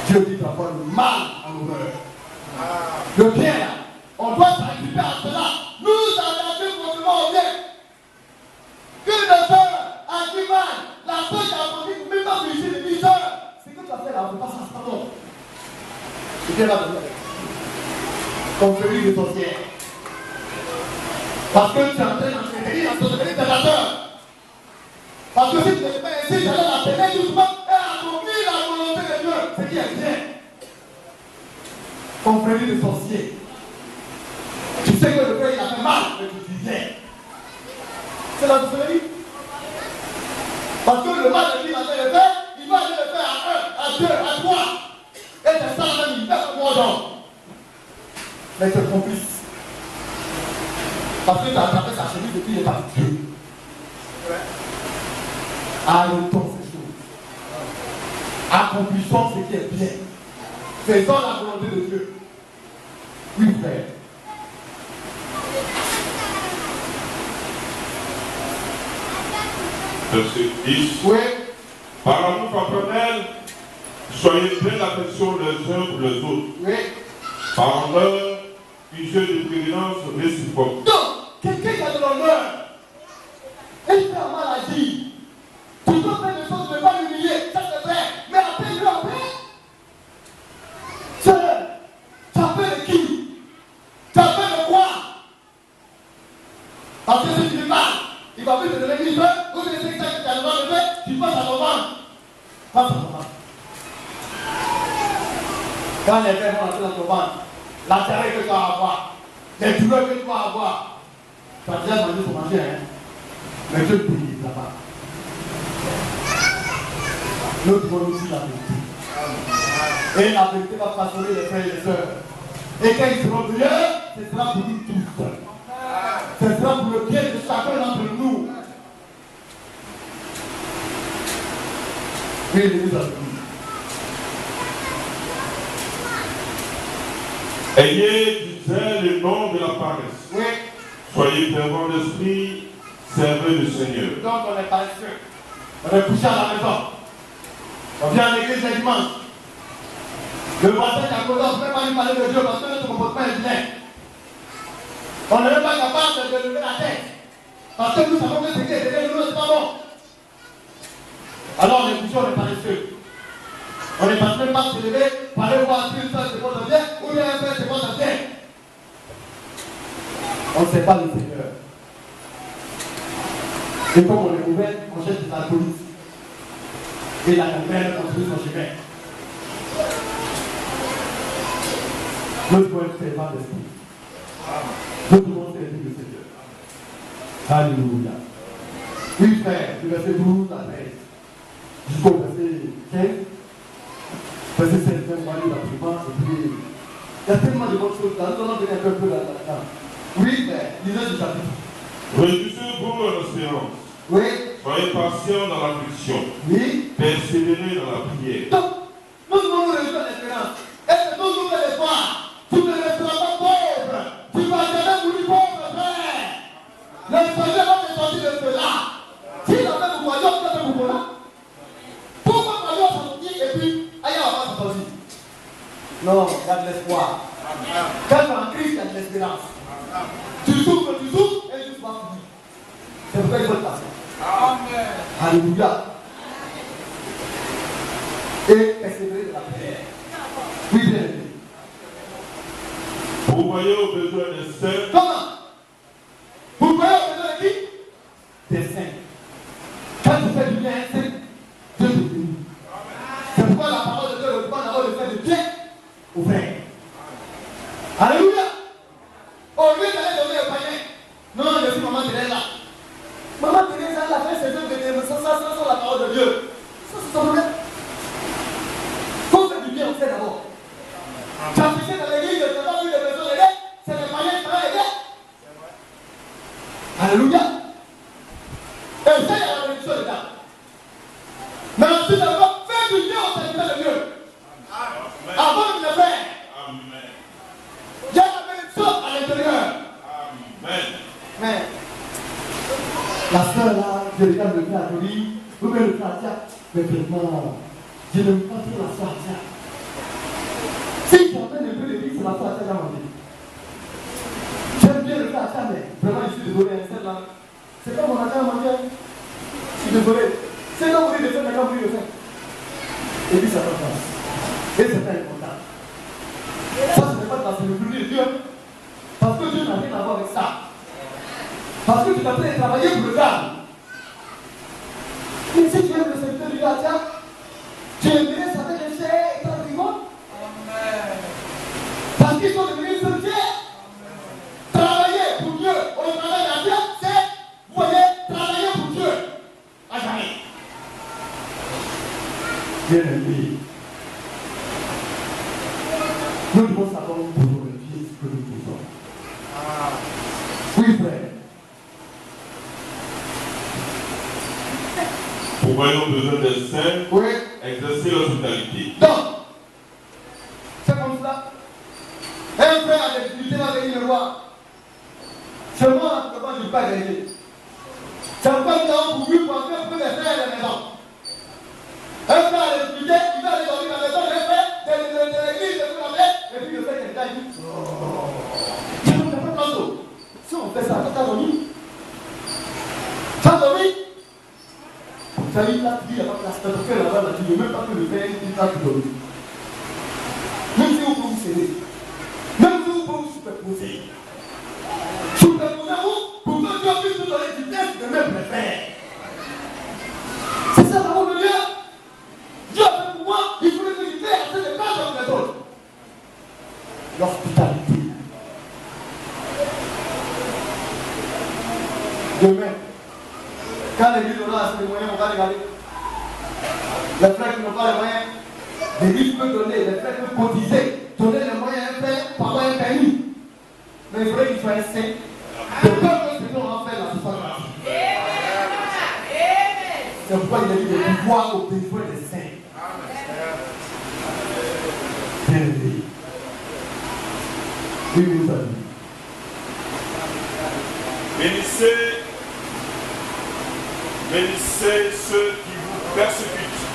Dieu dit d'avoir le mal en horreur. Le bien là, on doit s'occuper à cela. Nous attacher fortement au bien. Que le soeur a du mal, la soeur qui a entendu, même pas réussi les 10 heures. C'est que tu as fait là, on ne peut pas s'en pardon. C'est bien là de confrérie de sorcière. Parce que tu es en train d'entretenir la sorcellerie de ta soeur. Parce que si tu ne fais pas ainsi, tu allais la peiner doucement et accomplir la volonté de Dieu. C'est qui est bien. Confrérie de sorciers. Tu sais que le frère il a fait mal, mais tu dis bien. C'est la sorcellerie. Parce que le mal qu'il a fait le faire, il va aller le faire à 1, à 2, à 3. Et c'est ça même, il fait comme moi donc. Mais tu es complice. Parce que tu as attrapé sa chemise et puis il est parti Dieu. Arrêtons ces choses. Accomplissons ce qui est bien. Faisons la volonté de Dieu. Oui, frère. Verset 10. Oui. Par l'amour fraternel, soyez pleins d'affection les uns pour les autres. Oui. Par honneur, usez de prévenance réciproque. Donc, quelqu'un qui a de l'honneur, et il fait un mal à dire. Tu dois faire des choses, ne pas l'humilier, ça c'est vrai. Mais appelle-le après. Seigneur, tu appelles qui? Tu appelles quoi? Parce que si tu lui parles, il va plus te donner 1000 heures, ou tu sais que tu as le droit de faire, tu passes à moment. Passe à moment. Quand les frères vont entrer dans ton ventre, l'intérêt que tu vas avoir, les douleurs que tu vas avoir, tu as déjà demandé pour manger, hein? Mais Dieu te bénit là-bas. Nous devons aussi la vérité. Et la vérité va façonner les frères et les sœurs. Et quand ils seront meilleurs, ce sera pour nous tous. Ce sera pour le bien de chacun d'entre nous. Oui, l'église a dit. Ayez du zèle et non de la paresse. Oui. Soyez fervents d'esprit, servez le Seigneur. Donc on est paresseux. On est couché à la maison. On vient à l'église le dimanche. Le voisin qui a côté, on ne peut pas lui parler de Dieu parce que notre comportement est vilain. On n'est même pas capable de lever la tête. Parce que nous savons que ce qui est derrière nous, ce n'est pas bon. Alors on est couché, on est paresseux. On n'est pas même pas se lever pour aller voir si une soeur se porte bien ou bien un frère se porte bien. On ne sait pas le Seigneur. Et comme on est ouvert, on cherche la police. Et la campagne construit son chemin. Nous devons être servants d'esprit. Nous devons servir le Seigneur. Alléluia. Oui, frère, du verset 12 à 13. Jusqu'au verset 15. Verset 16, même parler de la primaire. Et puis, il y a tellement de bonnes choses là. Nous allons venir un peu là-dedans. Oui, frère, lisez du chapitre. Réjouissez-vous en espérance. Oui. Soyez patients dans l'affliction. Oui. Persévérez dans la prière. Donc, nous devons nous réjouir en espérance. Et c'est toujours de l'espoir. Tu ne resteras pas pauvre. Tu ne vas jamais mourir pauvre, frère. Le Seigneur va te sortir de cela. Si la fait vous voyez, vous faites vous là. Pourquoi voyons sortir et puis, aïe, on va se sortir. Non, il y a de l'espoir. Quand tu es en Christ, il y a de l'espérance. Tu souffres, et tu vas finir. C'est pourquoi il faut le passer. Amen. Alléluia. Et persévérer de la prière. Oui, bien. Vous voyez au besoin des saints. Comment? Vous voyez au besoin de qui? Des saints. Quand tu fais du bien à un saint, Dieu te bénit. C'est pourquoi la parole de Dieu ne demande d'abord de faire du bien aux frères. Alléluia. Au lieu d'aller donner au païen. Non, je suis maman Thérèse là. Maman Thérèse, elle a fait ses œuvres de ça, c'est la parole de Dieu. Ça, c'est son problème. Il faut faire du bien aux frères d'abord. Tu as fait dans l'église, tu n'as pas vu les besoins de l'aide, c'est les païens qui vont aider. Alléluia. Et ça, il y a la bénédiction de l'État. Mais ensuite, d'abord, fais du bien au serviteur de Dieu. Avant de le faire. Amen. Il y a la bénédiction à l'intérieur. Amen. Mais la soeur là, je regarde le frère Jolie, vous mettez le frère Tia, mais vraiment, je n'aime pas trop la soeur Tia. Si tu entends un peu de vie, c'est la soeur Tia qui a mangé. J'aime bien le frère Tia, mais vraiment, je suis désolé, celle là. C'est pas mon matin à manger. Je suis désolé. C'est là où vous voulez le faire, mais là où vous voulez le faire. Et puis ça va pas. Et c'est très important. Ça, ce n'est pas de la célébrité de Dieu. Parce que Dieu n'a rien à voir avec ça. Parce que tu t'as fait travailler pour le diable. Mais si tu aimes le serviteur du gardien, tu aimerais certains déchets et ton rivaux. Parce qu'ils sont devenus sorciers. Travailler pour Dieu au travail de Dieu, c'est, vous voyez, travailler pour Dieu. À jamais. Bien aimé. Nous devons savoir où nous glorifier ce que nous faisons. Oui, frère. Vous voyez au besoin des saints. Oui. Exercer l'hospitalité. Donc, c'est comme ça. Un frère a des difficultés dans venir le roi. C'est moi, je ne peux pas gagner. C'est pourquoi nous avons voulu pour faire des frères à la maison. Un frère a des difficultés, il va aller dormir dans la maison, un frère de l'église, de tout la et puis le frère qui est là, il dit je ne fais pas de chose. Si on fait ça, ça t'a dormi. Ça t'a dormi. Ça y est, là, il n'y a pas de place. Parce que là-bas, tu ne veux même pas que le frère il va te dormir. Même si on peut vous céder. Même si on peut vous superposer. Superposez-vous pour que Dieu puisse vous donner du test de même le faire. C'est ça la parole de Dieu. Dieu a fait pour moi, il voulait que je fasse assez de tâches avec les autres. L'hospitalité. Demain, quand l'église aura assez de moyens, on va regarder. Les frères qui n'ont pas les moyens, l'église peut donner, les frères peuvent cotiser, donner les moyens à un frère pour avoir un permis. Mais il faudrait qu'il soit un saint. De peur que ce qu'on va faire la souffrance. C'est pourquoi il a dit de pouvoir au besoin des saints.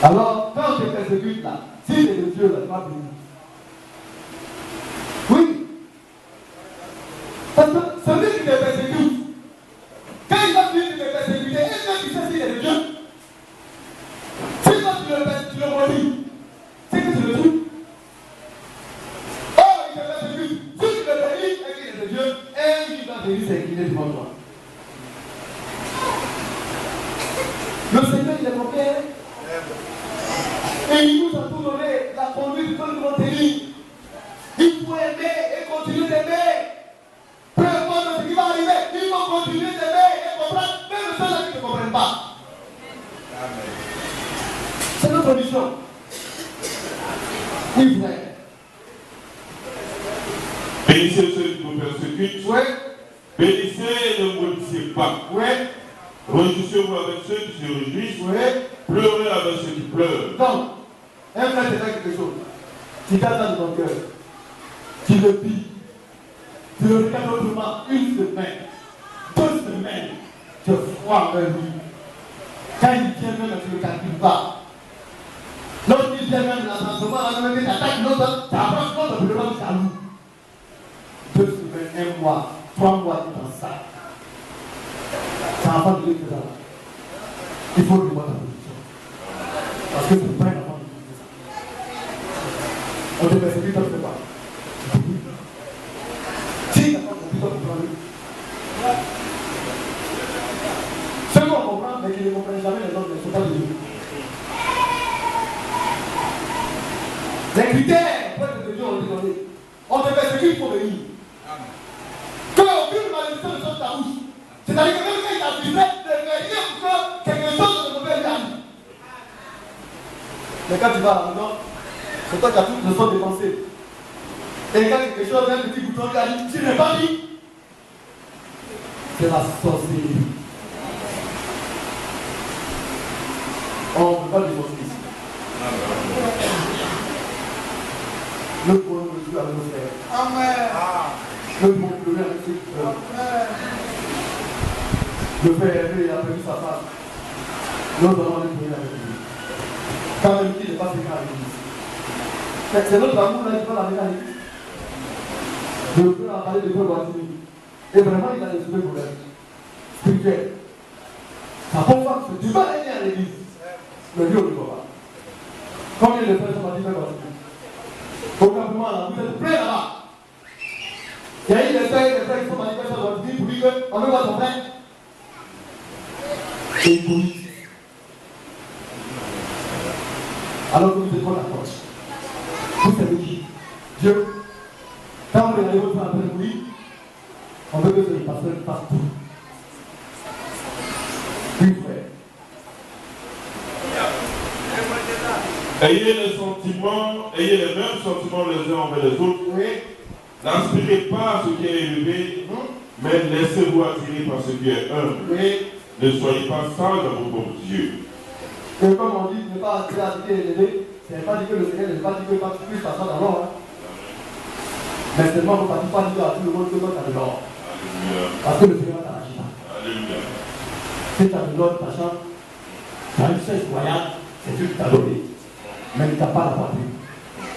Alors, quand on te persécute là, si c'est de Dieu, là, tu vas bénir. Oui. Parce que celui qui te persécute, quand il va finir de te persécuter, est-ce que tu sais s'il est de Dieu? Si toi tu le maudis, c'est que tu le tues. Oh, il te persécute. Si tu le bénis, c'est qu'il est de Dieu. Et il va bénir, c'est qu'il est devant toi. Le Seigneur, il est mon Père. Et il nous a tout donné la conduite que nous devons tenir. Il faut aimer et continuer d'aimer. Peu importe ce qui va arriver, il faut continuer d'aimer et comprendre, même ceux-là qui ne comprennent pas. C'est notre mission. Oui, frère. Bénissez ceux qui vous persécutent. Oui. Bénissez et ne maudissez pas. Oui. Réjouissez-vous avec ceux qui se réjouissent. Oui. Pleurez avec ceux qui pleurent. Donc, un frère te fait quelque chose. Tu gardes ça dans ton cœur. Tu le vis. Tu le regardes autrement une semaine, 2 semaines. Tu crois en lui. Quand il vient même, tu ne le calcules pas. Lorsqu'il vient même, la même tu attaques l'autre, tu approches l'autre, tu le rends jaloux. 2 semaines, 1 mois, 3 mois, tu dans ça. C'est un enfant de Dieu qui fait ça. Il faut lui voir ta position. Parce que c'est pas un enfant de Dieu qui fait ça. On te persécute, on ne fait pas. Si tu n'as pas compris, toi, tu prends lui. Ceux qui vont comprendre, mais qui ne comprennent jamais les autres, ne sont pas de Dieu. Les critères pour être de Dieu ont été donnés. On te persécute, il faut venir. Que aucune malédiction ne sorte de ta bouche. C'est-à-dire que même quand il t'a filtré, il faut que quelque chose de mauvais lui arrive. Mais quand tu vas à la maison, c'est toi qui as tout le sang dépensé. Et quand quelque chose, un petit bouton qui arrive, tu n'es pas dit. C'est la sorcellerie. On ne peut pas démontrer ici. Le point de Dieu avec nos frères. Amen. Le point de Dieu avec ses frères. Le frère Hervé a perdu sa femme. Nous allons aller prier avec lui. Quand même, il n'est pas fréquent à l'église. C'est notre amour là qui va l'amener à l'église. Le frère a parlé de Dieu voisine. Et vraiment, il a des problèmes spirituels. Ça comprend que tu vas aller à l'église. Le Dieu ne voit pas. Combien de frères sont partis faire voisine? Au campement là, vous êtes plein là-bas. Il y a eu des frères qui sont partis faire voisine pour dire qu'on veut voir ton frère. Et égoïste. Alors que nous étions d'accord. Vous savez qui? Dieu. Quand on est arrivé au train de lui, on veut que ce pasteur fasse tout. Oui, frère. Ayez les sentiments, ayez les mêmes sentiments les uns envers les autres. Oui. N'aspirez pas à ce qui est élevé, mais laissez-vous attirer par ce qui est humble. Oui. Ne soyez pas sages à vos propres yeux. Et comme on dit, ne pas attirer à ce qui est élevé, ce n'est pas dit que le Seigneur ne pas dit que pas plus ça dans l'or. Mais seulement, on ne va pas dire à tout le monde que toi tu as de l'or. Parce que le Seigneur t'a agi là. Alléluia. Si tu as de l'or, ta chambre, tu as une chaise royale, c'est Dieu qui t'a donné. Mais il ne t'a pas la poitrine.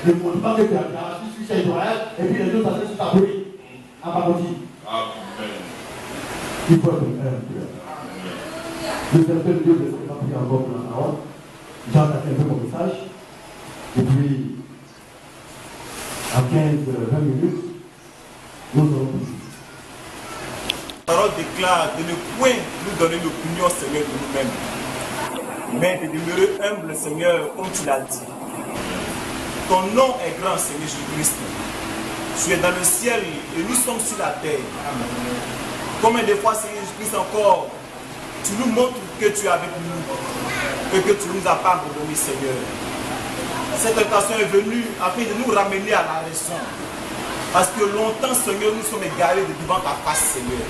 Ne montre pas que tu as arraché sur une chaise royale et puis les deux s'asseyent sur ta brûlée. À Baboti. Amen. Il faut être humble. Le serviteur de Dieu ne pas prier encore pour la parole. Jean a fait un peu mon message. Et puis, à 15-20 minutes, nous allons prier. La parole déclare de ne point nous donner l'opinion, Seigneur, de nous-mêmes, mais de demeurer humble, Seigneur, comme tu l'as dit. Ton nom est grand, Seigneur Jésus-Christ. Tu es dans le ciel et nous sommes sur la terre. Combien de fois, Seigneur Jésus-Christ, encore, tu nous montres que tu es avec nous et que tu ne nous as pas abandonnés, Seigneur. Cette tentation est venue afin de nous ramener à la raison. Parce que longtemps, Seigneur, nous sommes égarés devant ta face, Seigneur.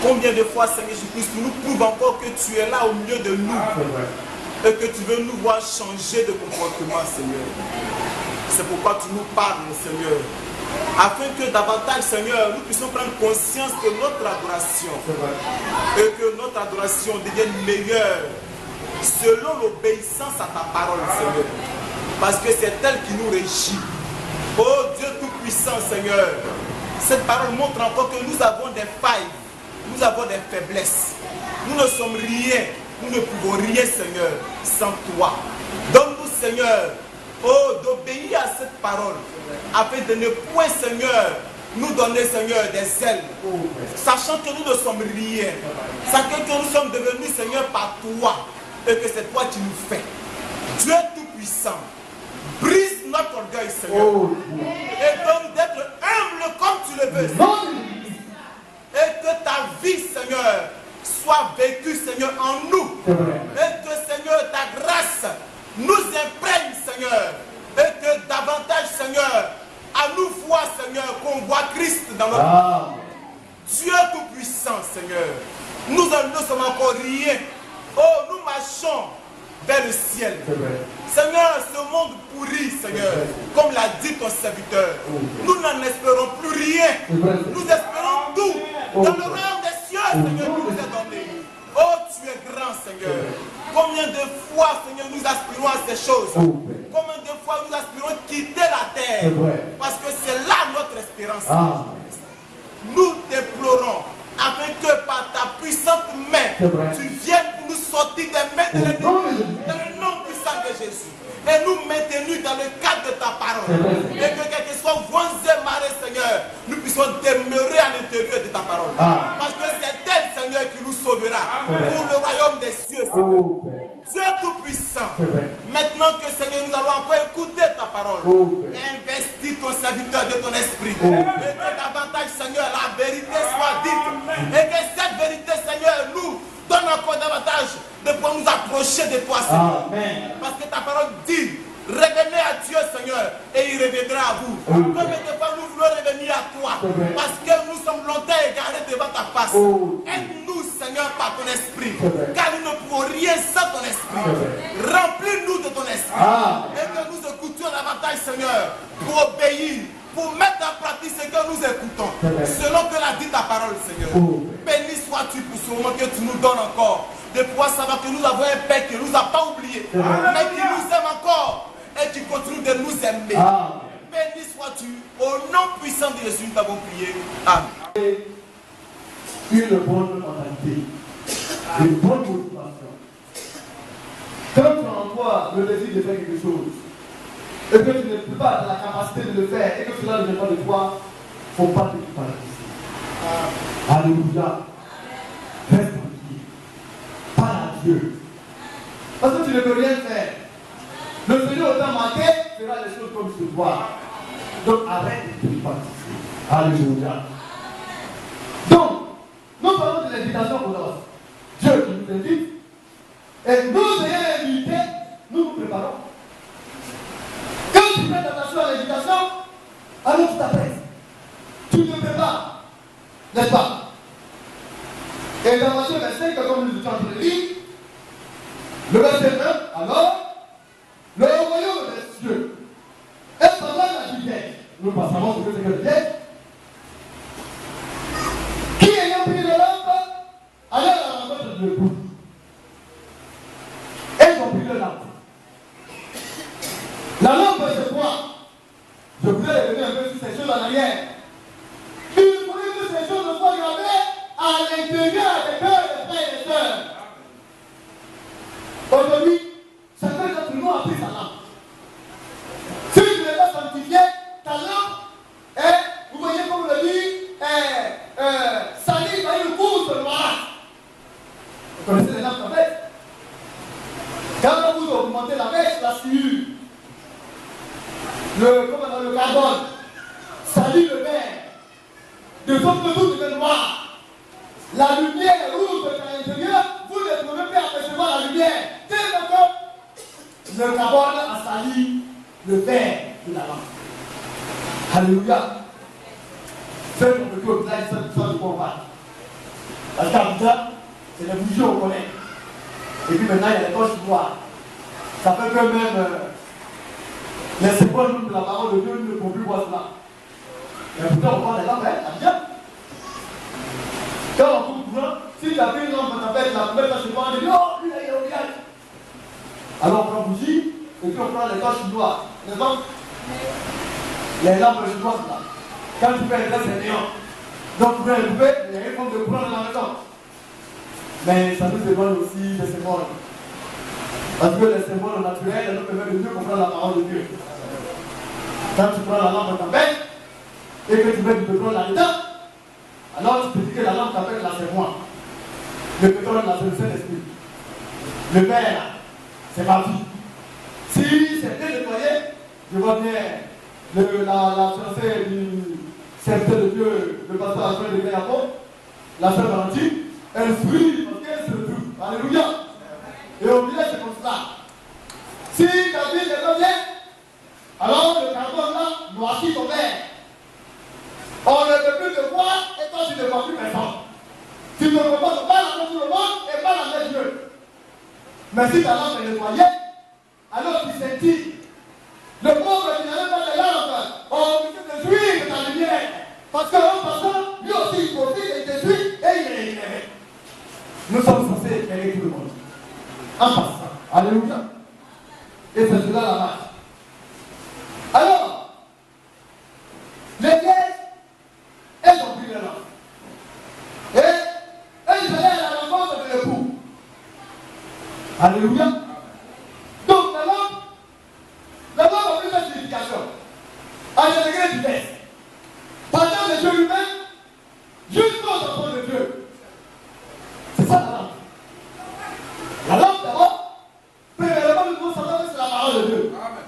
Combien de fois, Seigneur Jésus-Christ, tu nous prouves encore que tu es là au milieu de nous et que tu veux nous voir changer de comportement, Seigneur. C'est pourquoi tu nous parles, Seigneur. Afin que davantage, Seigneur, nous puissions prendre conscience de notre adoration et que notre adoration devienne meilleure selon l'obéissance à ta parole, Seigneur. Parce que c'est elle qui nous régit. Oh Dieu Tout-Puissant, Seigneur, cette parole montre encore que nous avons des failles, nous avons des faiblesses. Nous ne sommes rien, nous ne pouvons rien, Seigneur, sans toi. Donne-nous, Seigneur, oh, d'obéir à cette parole, afin de ne point, Seigneur, nous donner, Seigneur, des ailes, sachant que nous ne sommes rien, sachant que nous sommes devenus, Seigneur, par toi, et que c'est toi qui nous fais. Dieu Tout-Puissant, brise notre orgueil, Seigneur, et donne d'être humble comme tu le veux, Seigneur. Et que ta vie, Seigneur, soit vécue, Seigneur, en nous, et que, Seigneur, ta grâce nous imprègne, Seigneur, et que davantage, Seigneur, à nous voir, Seigneur, qu'on voit Christ dans notre vie. Dieu Tout-Puissant, Seigneur, nous ne sommes encore rien. Oh, nous marchons vers le ciel. Seigneur, ce monde pourri, Seigneur, comme l'a dit ton serviteur, nous n'en espérons plus rien. Nous espérons tout dans le royaume des cieux, Seigneur, qui nous est donné. Oh, tu es grand, Seigneur. Combien de fois, Seigneur, nous aspirons à ces choses? Combien de fois nous aspirons à quitter la terre? Parce que c'est là notre espérance. Nous t'implorons afin que par ta puissante main, tu viennes pour nous sortir des mains de l'ennemi, dans le nom puissant de Jésus. Et nous maintenir dans le cadre de ta parole. Et que quel que soit vents et marées, Seigneur, nous puissions demeurer à l'intérieur de ta parole. Parce que c'est elle, Seigneur, qui nous sauvera pour le royaume des cieux, Seigneur. Dieu Tout-Puissant, maintenant que, Seigneur, nous allons encore écouter ta parole, investis ton serviteur de ton esprit, et que davantage, Seigneur, la vérité soit dite, et que cette vérité, Seigneur, nous donne encore davantage de pouvoir nous approcher de toi, Seigneur. Parce que ta parole dit, revenez à Dieu, Seigneur, et il reviendra à vous. Combien de fois nous voulons revenir à toi, parce que nous sommes longtemps égarés devant ta face. Aide-nous, Seigneur, par ton esprit, car nous ne pouvons rien sans ton esprit. Remplis-nous de ton esprit, et que nous écoutions davantage, Seigneur, pour obéir, pour mettre en pratique ce que nous écoutons, selon que l'a dit ta parole, Seigneur. Béni sois-tu pour ce moment que tu nous donnes encore, de pouvoir savoir que nous avons un Père qui ne nous a pas oubliés, mais qui nous aime encore et qui continue de nous aimer. Béni sois-tu, au nom puissant de Jésus, nous t'avons prié. Amen. Une bonne mentalité, une bonne motivation. Quand tu as en toi le désir de faire quelque chose, et que tu n'es plus pas dans la capacité de le faire, et que cela ne vient pas de toi, il ne faut pas te paralyser. Alléluia. Reste tranquille. Parle à Dieu. Parce que tu ne peux rien faire. Le Seigneur au temps manqué fera les choses comme il se doit. Donc arrête de te participer. Alléluia. Donc, nous parlons de l'invitation pour nous. Dieu qui nous invite. Et nous ayons invité, nous nous préparons. Quand tu fais attention à l'invitation, alors tu t'apprêtes. Tu te prépares. N'est-ce pas? Et dans Matthieu 25, comme nous étions en train de lire, le verset 1, alors, le royaume des cieux est semblable à une vierge. Nous savons ce que c'est que la vierge. Qui ayant pris le lampe, allait à la rencontre de l'époux. Et ils ont pris le lampe. La lampe, c'est quoi? Je voudrais revenir un peu sur ces choses en arrière. Il faudrait que ces choses soient gravées à l'intérieur des cœurs des frères et des sœurs. Aujourd'hui, chacun d'entre nous a pris sa lampe. Si tu ne l'as pas sanctifié, ta lampe est, vous voyez comme le dit, salie par une goutte noire. Vous connaissez les lampes en fait? Quand vous augmentez la mèche, la sueur, le carbone, salit le verre, de sorte que tout devient noir. La lumière rouge à l'intérieur, vous ne pouvez plus apercevoir la lumière. Tellement que le carbone a sali le verre de la lampe. Alléluia. Faites pour que vous ayez ça de combat. Parce qu'Abuja, c'est les bougies on connaît. Et puis maintenant, il y a les poches noires. Ça fait que même les secondes de la parole de Dieu ne pourront plus voir cela. Mais pourtant, on prend des lampes, Abuja. Quand on coupe courant, si tu as pris une lampe dans ta tête, la première fois, on dit oh, lui, il est au village. Alors on prend bougie, et puis on prend les torches chinoises. Les lampes chinoises là. Quand tu fais les gars, c'est néant. Donc vous pouvez les couper, il y a une forme de courant dans la maison. Mais ça nous demande aussi des symboles. Parce que les symboles naturels nous permettent de mieux comprendre la parole de Dieu. Quand tu prends la lampe dans ta main, et que tu mets du pétrole là-dedans, alors tu peux dire que la lampe t'appelle là, c'est moi. Le pétrole là, c'est le Saint-Esprit. Le verre, c'est ma vie. Si c'est bien nettoyé, je vois bien la fiancée du serviteur de Dieu, le pasteur Alfred de Gaillapon, la sœur Valentine, elle sourit parce qu'elle se retrouve. Alléluia. Et au milieu, c'est comme cela. Si ta vie n'est pas bien, alors le carbone là noircit ton verre. On ne peut plus te voir et toi tu ne vois plus personne. Tu ne peux pas la main sur le monde et pas la main de Dieu. Mais si ta lampe est nettoyée, alors tu sentis. Le pauvre qui n'avait pas de lampe, on peut te jouir de ta lumière. Parce qu'en passant, lui aussi il profite et il te suit et il est éclairé. Nous sommes censés éclairer tout le monde. En passant. Alléluia. Et c'est cela la marche. Alors, l'Église, elles ont pris les lampes. Et elles allaient à la rencontre de l'époux. Alléluia. Donc la lampe a plusieurs significations. À un degré divers. Partant de Dieu lui-même jusqu'aux enfants de Dieu. C'est ça la lampe. La lampe d'abord, premièrement, nous devons savoir que c'est la parole de Dieu. Amen.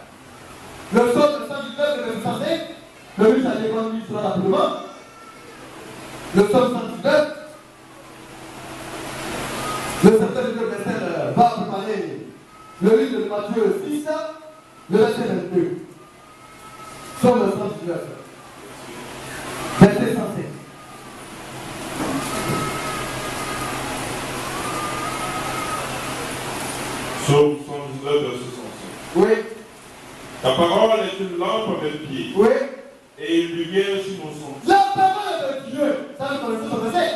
Le psaume de 119 de verset 5, le livre à l'évangile sera rapidement. Le psaume 119, le serviteur de Dieu Bessel va préparer le livre de Matthieu 6, le verset 22. Psaume 119, verset 105. Psaume 119, verset 105. Oui. Ta parole est une lampe à mes pieds. Oui. Et une lumière sur mon sentier. La parole de Dieu, ça nous connaissons ce verset.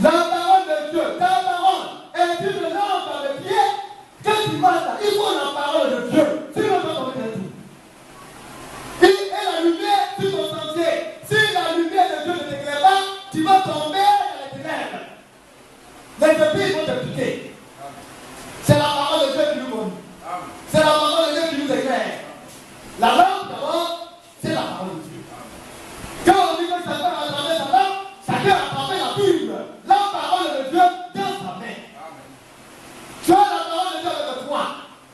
La parole de Dieu, ta parole est une lampe à mes pieds. Quand tu marches là, il faut la parole de Dieu. Sinon, tu vas tomber dans tout. Et la lumière sur ton sentier. Si la lumière de Dieu ne t'éclaire pas, tu vas tomber dans les ténèbres. Les esprits vont te piquer. C'est la parole de Dieu qui nous conduit. C'est la parole de Dieu qui nous éclaire. La lampe d'abord, c'est la parole de Dieu. Quand on dit que chacun a attrapé sa lampe, chacun a attrapé la Bible. La parole de Dieu dans sa main. Tu as la parole de Dieu avec toi.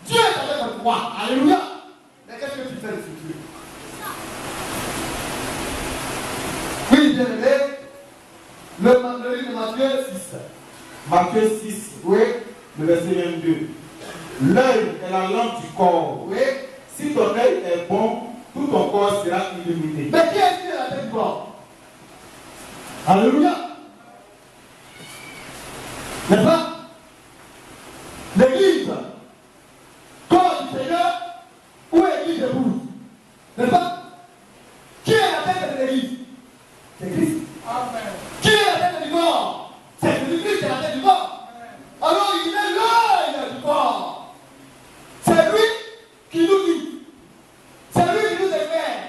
Dieu est avec toi. Alléluia. Mais qu'est-ce que tu fais de ce Dieu? Oui, bien aimé. Le livre de Matthieu 6. Matthieu 6, Oui. le verset 22. L'œil est la lampe du corps. Oui. Si ton œil est bon, tout ton corps sera illuminé. Mais qui est-ce qui est la tête du corps? Alléluia. N'est-ce pas? L'église, corps du Seigneur, ou église d'épouse? N'est-ce pas? Qui est la tête de l'église? C'est Christ. Amen. Qui est la tête du corps? C'est Christ qui est la tête du corps. Alors il est l'œil du corps. C'est lui qui nous dit. C'est lui qui nous éclaire.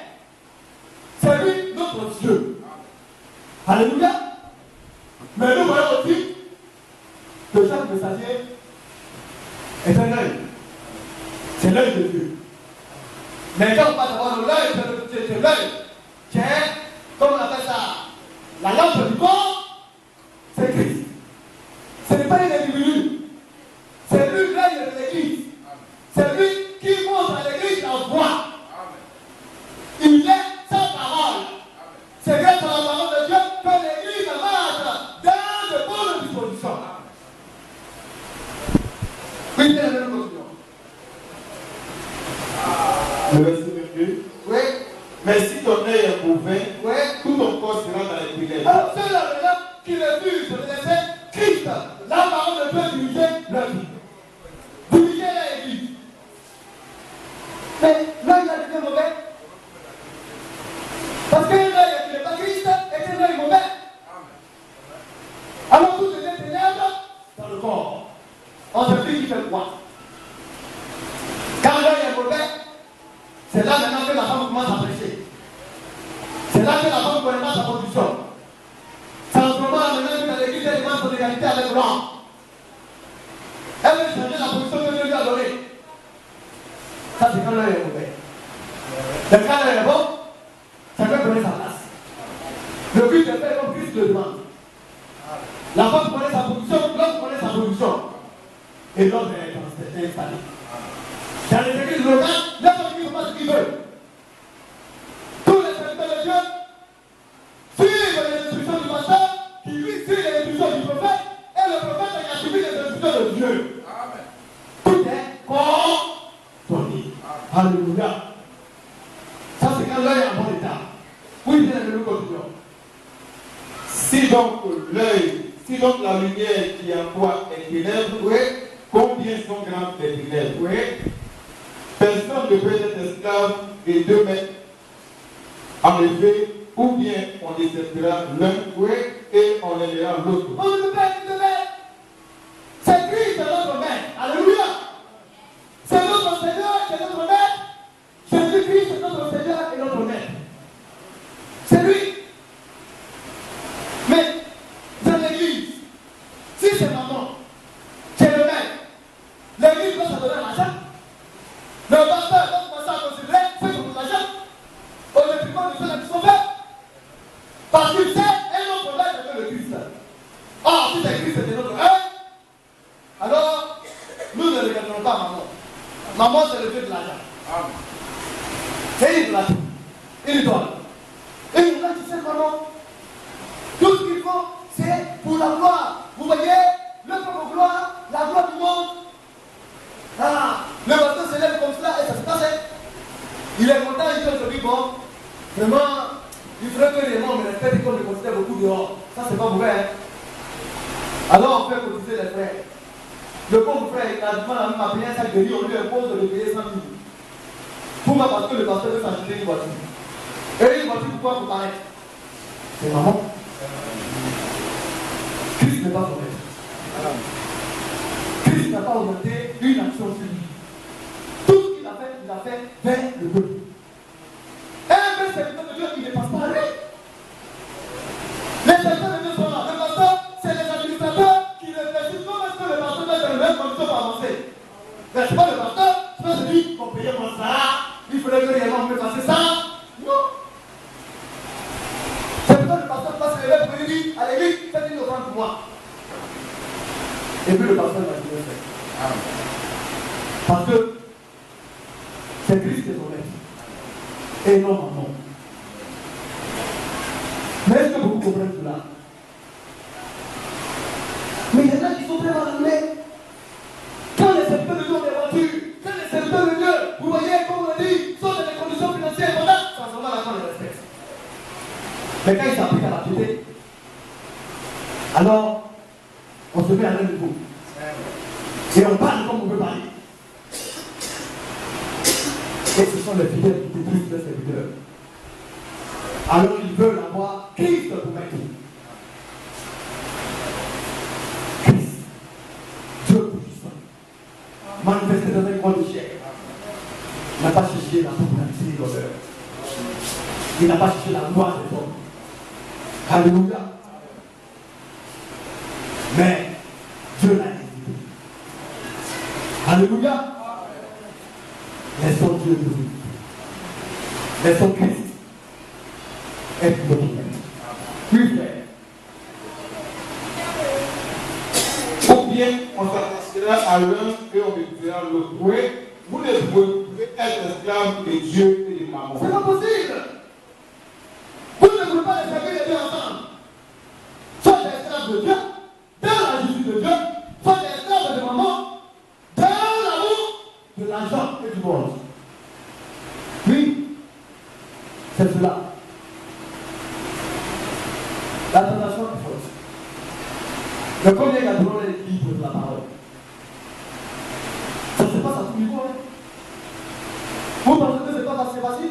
C'est lui notre Dieu. Alléluia. Mais nous voyons aussi que chaque messager est un œil. C'est l'œil de Dieu. Mais quand on va avoir l'œil, c'est l'œil qui est, comme on appelle ça, la lampe du corps, c'est Christ. Ce n'est pas un individu. C'est lui l'œil de l'église. C'est lui qui montre à l'église la voie. Il est sa parole. C'est grâce à la parole de Dieu que l'église marche dans de bonnes dispositions. Oui, bien, nous continuons. Le verset 22. Oui. Mais si ton œil est mauvais, Oui. tout ton corps sera dans les ténèbres. Alors, ceux-là qui refusent de laisser Christ, la parole de Dieu, diriger leur vie. Diriger l'église. Mais là, il a été mauvais. Parce qu'un œil qui n'est pas Christ est un œil mauvais. Alors tout devient ténèbres dans le corps. On se dit qu'il fait quoi? C'est là maintenant que la femme commence à prêcher. C'est là que la femme connaît pas sa position. C'est en ce moment maintenant que dans l'église, elle demande son égalité avec l'homme. Elle veut changer la position que Dieu lui a donnée. Ça, c'est quand l'œil est mauvais. Mais quand l'œil est bon, chacun connaît sa place. Le but est fait comme Christ le demande. La femme connaît sa position, l'homme connaît sa position. Et l'homme est installé. Dans les églises locales, les femmes qui ne font pas ce qu'ils veulent. Tous les serviteurs de Dieu suivent les instructions du pasteur, qui lui suit les instructions du prophète, et le prophète a suivi les instructions de Dieu. Amen. Tout est coordonné. Alléluia. Ça, c'est quand l'œil est en bon état. Oui, bien, nous continuons. Si donc la lumière qui en toi est ténèbres, oui, combien sont grandes les ténèbres? Oui. Personne ne peut être esclave et deux maîtres. En effet, ou bien on désertera l'un, oui, et on aimera l'autre. On ne peut pas être deux maîtres. C'est Christ notre maître. Alléluia. C'est notre Seigneur et notre maître. Jésus-Christ est notre Seigneur et notre maître. C'est lui. Mais dans l'église, si c'est maman, c'est le maître, l'église doit se donner l'argent. Le pasteur doit commencer à considérer ceux qui ont l'argent au détriment de ceux qui sont faits. Parce qu'il sait, et notre maître est le Christ. Or, si c'est Christ, c'est notre maître, alors nous ne regardons pas maman. Maman, c'est le Dieu de l'argent. C'est il de l'argent. Il donne. Et il dit, tu sais, maman, tout ce qu'il faut, c'est pour la gloire. Vous voyez, le propre gloire, la gloire du monde. Ah, le pasteur se lève comme cela et ça se passe. Il est content, il se dit, bon, vraiment, il faudrait que les gens me respectent et qu'on le considère beaucoup dehors. Ça, c'est pas mauvais. Hein? Alors, on fait cotiser les frères. Le pauvre frère, il a du mal à même à payer un sac de riz, on lui impose de payer 100 000. Pourquoi? Parce que le pasteur veut s'acheter une voiture. Et une voiture, pourquoi? Pour paraître. C'est maman. Christ n'est pas son maître. Christ n'a pas orienté une action sur lui. Tout ce qu'il a fait vers le peuple. Un vrai serviteur de Dieu, il ne passe pas à lui. Les serviteurs de Dieu sont là. Le pasteur, c'est les administrateurs qui réfléchissent comment est-ce que le pasteur doit être dans les mêmes conditions pour avancer. Mais c'est pas le pasteur, c'est pas celui qu'on payait mon salaire. Il faudrait que réellement me fasse ça. Non. C'est plutôt le pasteur qui passe les mêmes pour lui dire à l'église, faites une offrande pour moi. Et puis le pasteur va dire ça. Parce que c'est Christ qui est son maître. Et non maman. Mais est-ce que vous comprenez cela? Mais il y en a qui sont vraiment allumés. Quand les serviteurs de Dieu ont des voitures, quand les serviteurs de Dieu, vous voyez, comme on l'a dit, sont dans des conditions financières importantes, ça se voit là quand on les respecte. Mais quand ils s'appliquent à la piété, alors on se met à l'un de vous. Et on parle comme on veut parler. Et ce sont les fidèles qui détruisent les serviteurs. Alors ils veulent avoir Christ pour mettre. Christ, Dieu puissant, manifesté dans un grand déchet. Il n'a pas cherché la popularité de l'honneur. Il n'a pas cherché la gloire des hommes. Alléluia. Mais Dieu l'a hésité. Alléluia. Laissons Dieu nous. Laissons Christ être notre maître. Puis frère. Ou bien on s'attachera à l'un et on obéira à l'autre. Oui, vous ne pouvez être esclave de Dieu et de maman. C'est pas possible. Vous ne pouvez pas les servir les deux ensemble. Soit des esclaves de Dieu, dans la justice de Dieu, soit des esclaves de maman, dans l'amour de l'argent et du monde. Oui, c'est cela. La tentation est forte. Mais combien il y a de gens libres de la parole? Ça se passe à tout niveau. Hein? Vous pensez que c'est pas facile?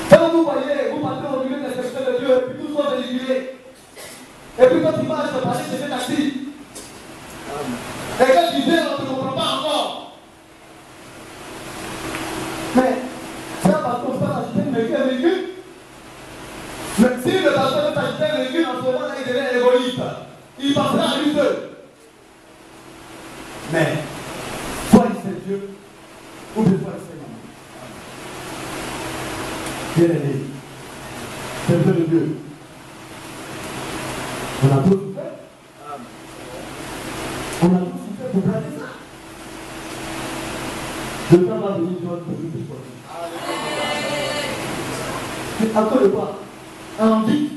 Quand vous voyez, vous partez au milieu des serviteurs de Dieu, et puis tout soit véhiculé. Et puis quand tu marches, tu passes chez un taxi. Et quand tu viens, on ne te comprend pas encore. Mais Dieu, ou des fois rester maman. Bien aimé, peuple de Dieu, on a tout souffert. On a tout souffert pour garder ça. Le temps va venir, Dieu va te donner des choses. Mais à cause de quoi? Envie.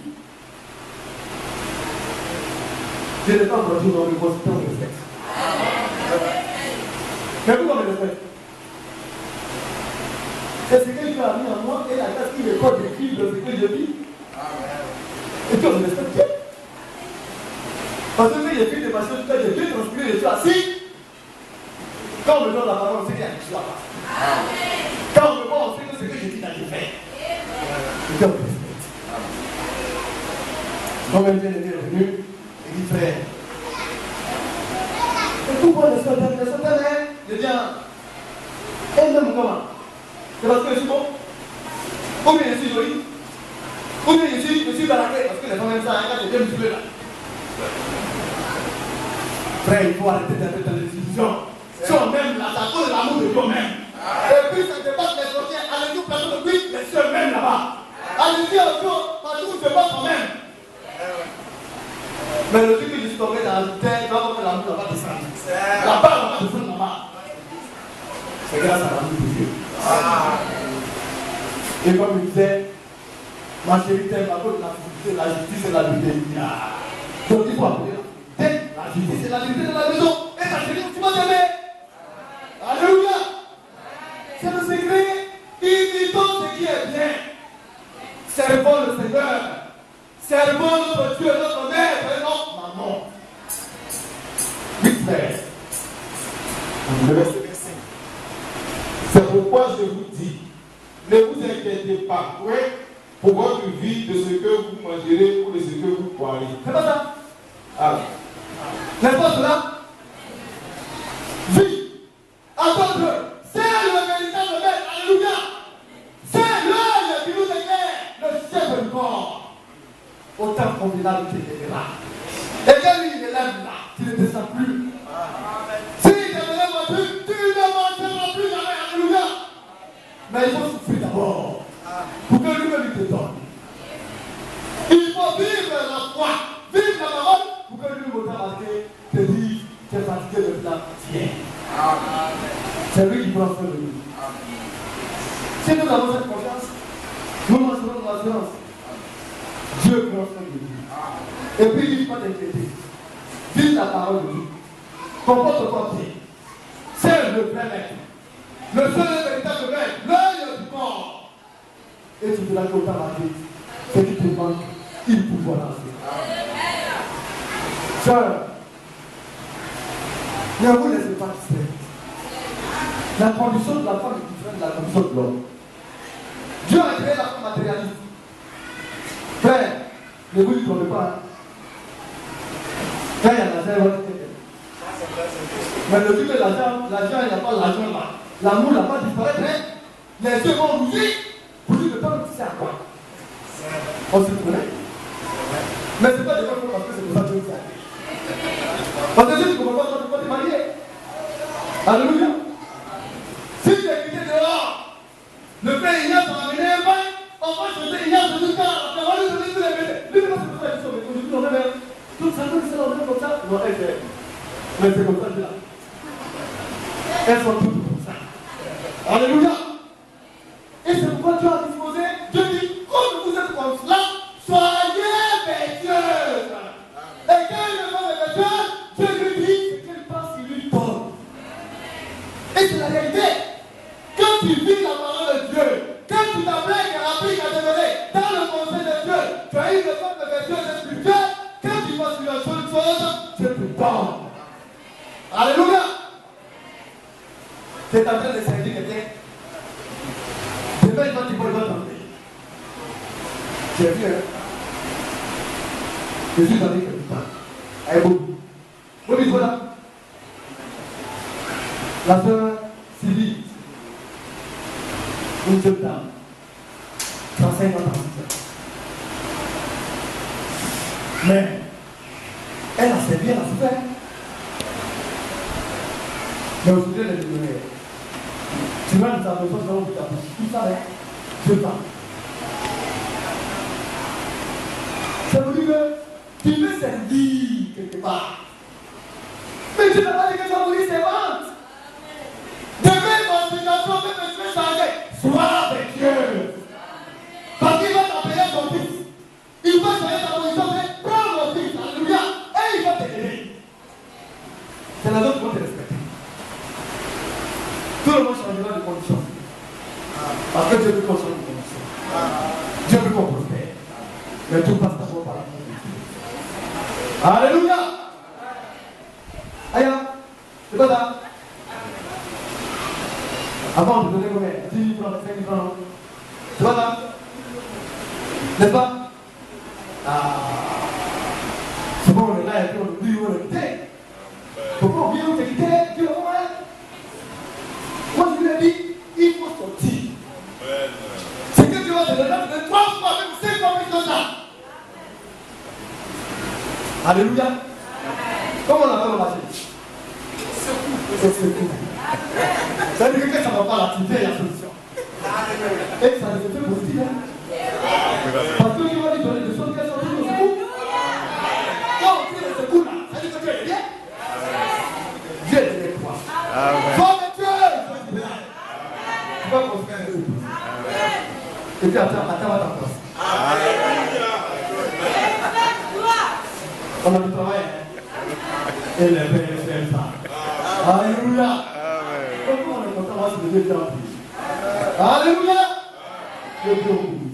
Je n'ai pas voiture dans le conséquent de sexe. Mais pourquoi me respecte? C'est ce que Dieu a mis en moi et la grâce qui me porte d'écrire de ce que je vis. Et tu me respectes. Parce que j'ai fait des machines, j'ai bien transpiré, je suis assis. Quand on me donne la parole, on sait qu'il y a quelque chose à passer. Quand on me voit, on sait que ce que je dis, j'ai fait. Et Dieu me respecte. Quand même bien aimé est venu, il dit frère. Et pourquoi le soldat, je dis, elle m'aime comment? C'est parce que je suis bon? Ou bien je suis joli? Ou bien je suis balaqué? Parce que les femmes aiment ça, quand je viens me là. Frère, il faut arrêter d'être dans les discussions. Si on aime là, c'est à cause de l'amour de Dieu même. Et puis ça dépasse les frontières. Allez-y, plateau de cuisse, les soeurs même là-bas. Allez-y au jour, partout où je passe quand même. Mais le truc que je suis tombé dans la terre, là, l'amour là-bas descendre. La barre va descendre là-bas. C'est grâce à l'amour de Dieu. Et comme il disait, ma chérie t'aime à cause de la justice et la vérité. Donc il faut appeler la justice et la vérité de la maison. Et ta chérie, tu m'as aimé. Alléluia. C'est le secret. Imitons ce qui est bien. Servons le Seigneur. Servons notre Dieu, notre mère et notre maman. Oui, frère. Le verset 25. C'est pourquoi je vous dis, ne vous inquiétez pas pour votre vie de ce que vous mangerez ou de ce que vous boirez. C'est pas ça? Ah. N'est-ce pas cela? Vie. Attendre. C'est le véritable maître. Alléluia. C'est l'œil qui nous éclaire. Le chef du corps. Autant convenable qu'il est là. Et quand lui il est là, tu ne descends plus. Si tu ne lèves plus, tu ne mangeras plus jamais. Alléluia. Mais il faut souffrir d'abord. Pour que lui-même te donne. Il faut vivre la foi. Vivre la parole. Pour que lui-même te dise, tu es fatigué de la tiens. C'est lui qui prend soin de nous. Si nous avons cette confiance, nous mangerons de l'assurance. Dieu prend soin de nous. Et puis, il ne faut pas t'inquiéter. Vive la parole de Dieu. Comporte-toi bien. C'est le vrai maître. Le seul et véritable maître. L'œil du corps. Et tu verras qu'au temps marqué, ce qui te manque, il pourra lancer. Sœur, ne vous laissez pas distraire. La condition de la femme est différente de la condition de l'homme. Dieu a créé la femme matérialiste. Frère, ne vous y trompez pas. Quand il y a l'argent, il va être quelqu'un. Mais le but de l'argent, il n'y a pas l'argent là. L'amour n'a pas disparu. Les yeux vont rougir. Pour dire le temps, tu sais à quoi. On se connaît. Mais ce n'est pas des gens parce que c'est pour ça que tu sais. Parce que si tu ne comprends pas, tu ne peux pas te marier. Alléluia. Si tu es quitté dehors, le père Ignace va amener un bain, on va chanter Ignace de Lucas, on va lui donner tous les bébés. Lui, c'est pour ça qu'ils sont, mais aujourd'hui, on est tout ça, tout ça, on est comme ça. Non, mais c'est comme ça, là. Elles sont toutes comme ça. Alléluia. Et c'est pourquoi Dieu a disposé, Dieu dit, comme vous êtes comme cela, soyez vertueuses. Et quand une femme est vertueuse, Dieu lui dit ce qu'elle pense qu'il lui donne. Et c'est la réalité. Quand tu vis la parole de Dieu, quand tu t'appliques et appliques à demeurer dans le conseil de Dieu, tu as une femme de vertueuse spirituelle, quand tu vas sur la seule chose, Dieu te donne. Alléluia. Tu es en train de servir quelqu'un. Demain, quand tu vas t'entendre. Tu as vu, hein? Je suis dans les capitales. Allez, Bobby. Bobby, voilà. La sœur Sylvie. Une jeune dame. 35 ans dans mais elle a servi, elle a souffert. Mais aujourd'hui, elle est devenue. Tu vas nous avoir besoin de ta bouche. Tout ça, je parle. Ça veut dire que tu peux servir quelque part. Mais tu n'as pas dit que tu vas mourir servante. Demain, ton situation peut changer. Sois avec Dieu. Parce qu'il va t'appeler ton fils. Il va changer ta position. Mais prends mon fils. Alléluia. Et il va t'aider. C'est la nôtre qui va te respecter. Tout le monde changera de condition. Parce que Dieu veut qu'on change de condition. Dieu veut qu'on prospère. Mais tout passe d'abord par la main de Dieu. Alléluia. Aïe, c'est pas ça. Avant de donner combien 10 000 francs, 5 000 francs. C'est pas ça. N'est-ce pas? C'est bon, on est là et puis on dit où on est quitté. Pourquoi on vient où t'es quitté? Dieu le voit. Moi je lui ai dit, il faut sortir. C'est que tu vas te donner 3 fois, même 5 fois plus que ça. Alléluia. Comment on appelle le marché? C'est secours. Ça veut dire que ça ne va pas l'activité et la solution. Et ça ne se fait positif. Parce que Dieu va lui donner des choses qui sont sorties au secours. Quand on fait le secours là, ça veut dire que Dieu est bien. Dieu est avec toi. Sois avec Dieu. Tu vas construire un secours. Et puis attends à ta place. On a du travail. Et les pères aiment ça. Alléluia. Comment on est content, moi, c'est de Dieu qui a pris. Alléluia. Dieu est au bout.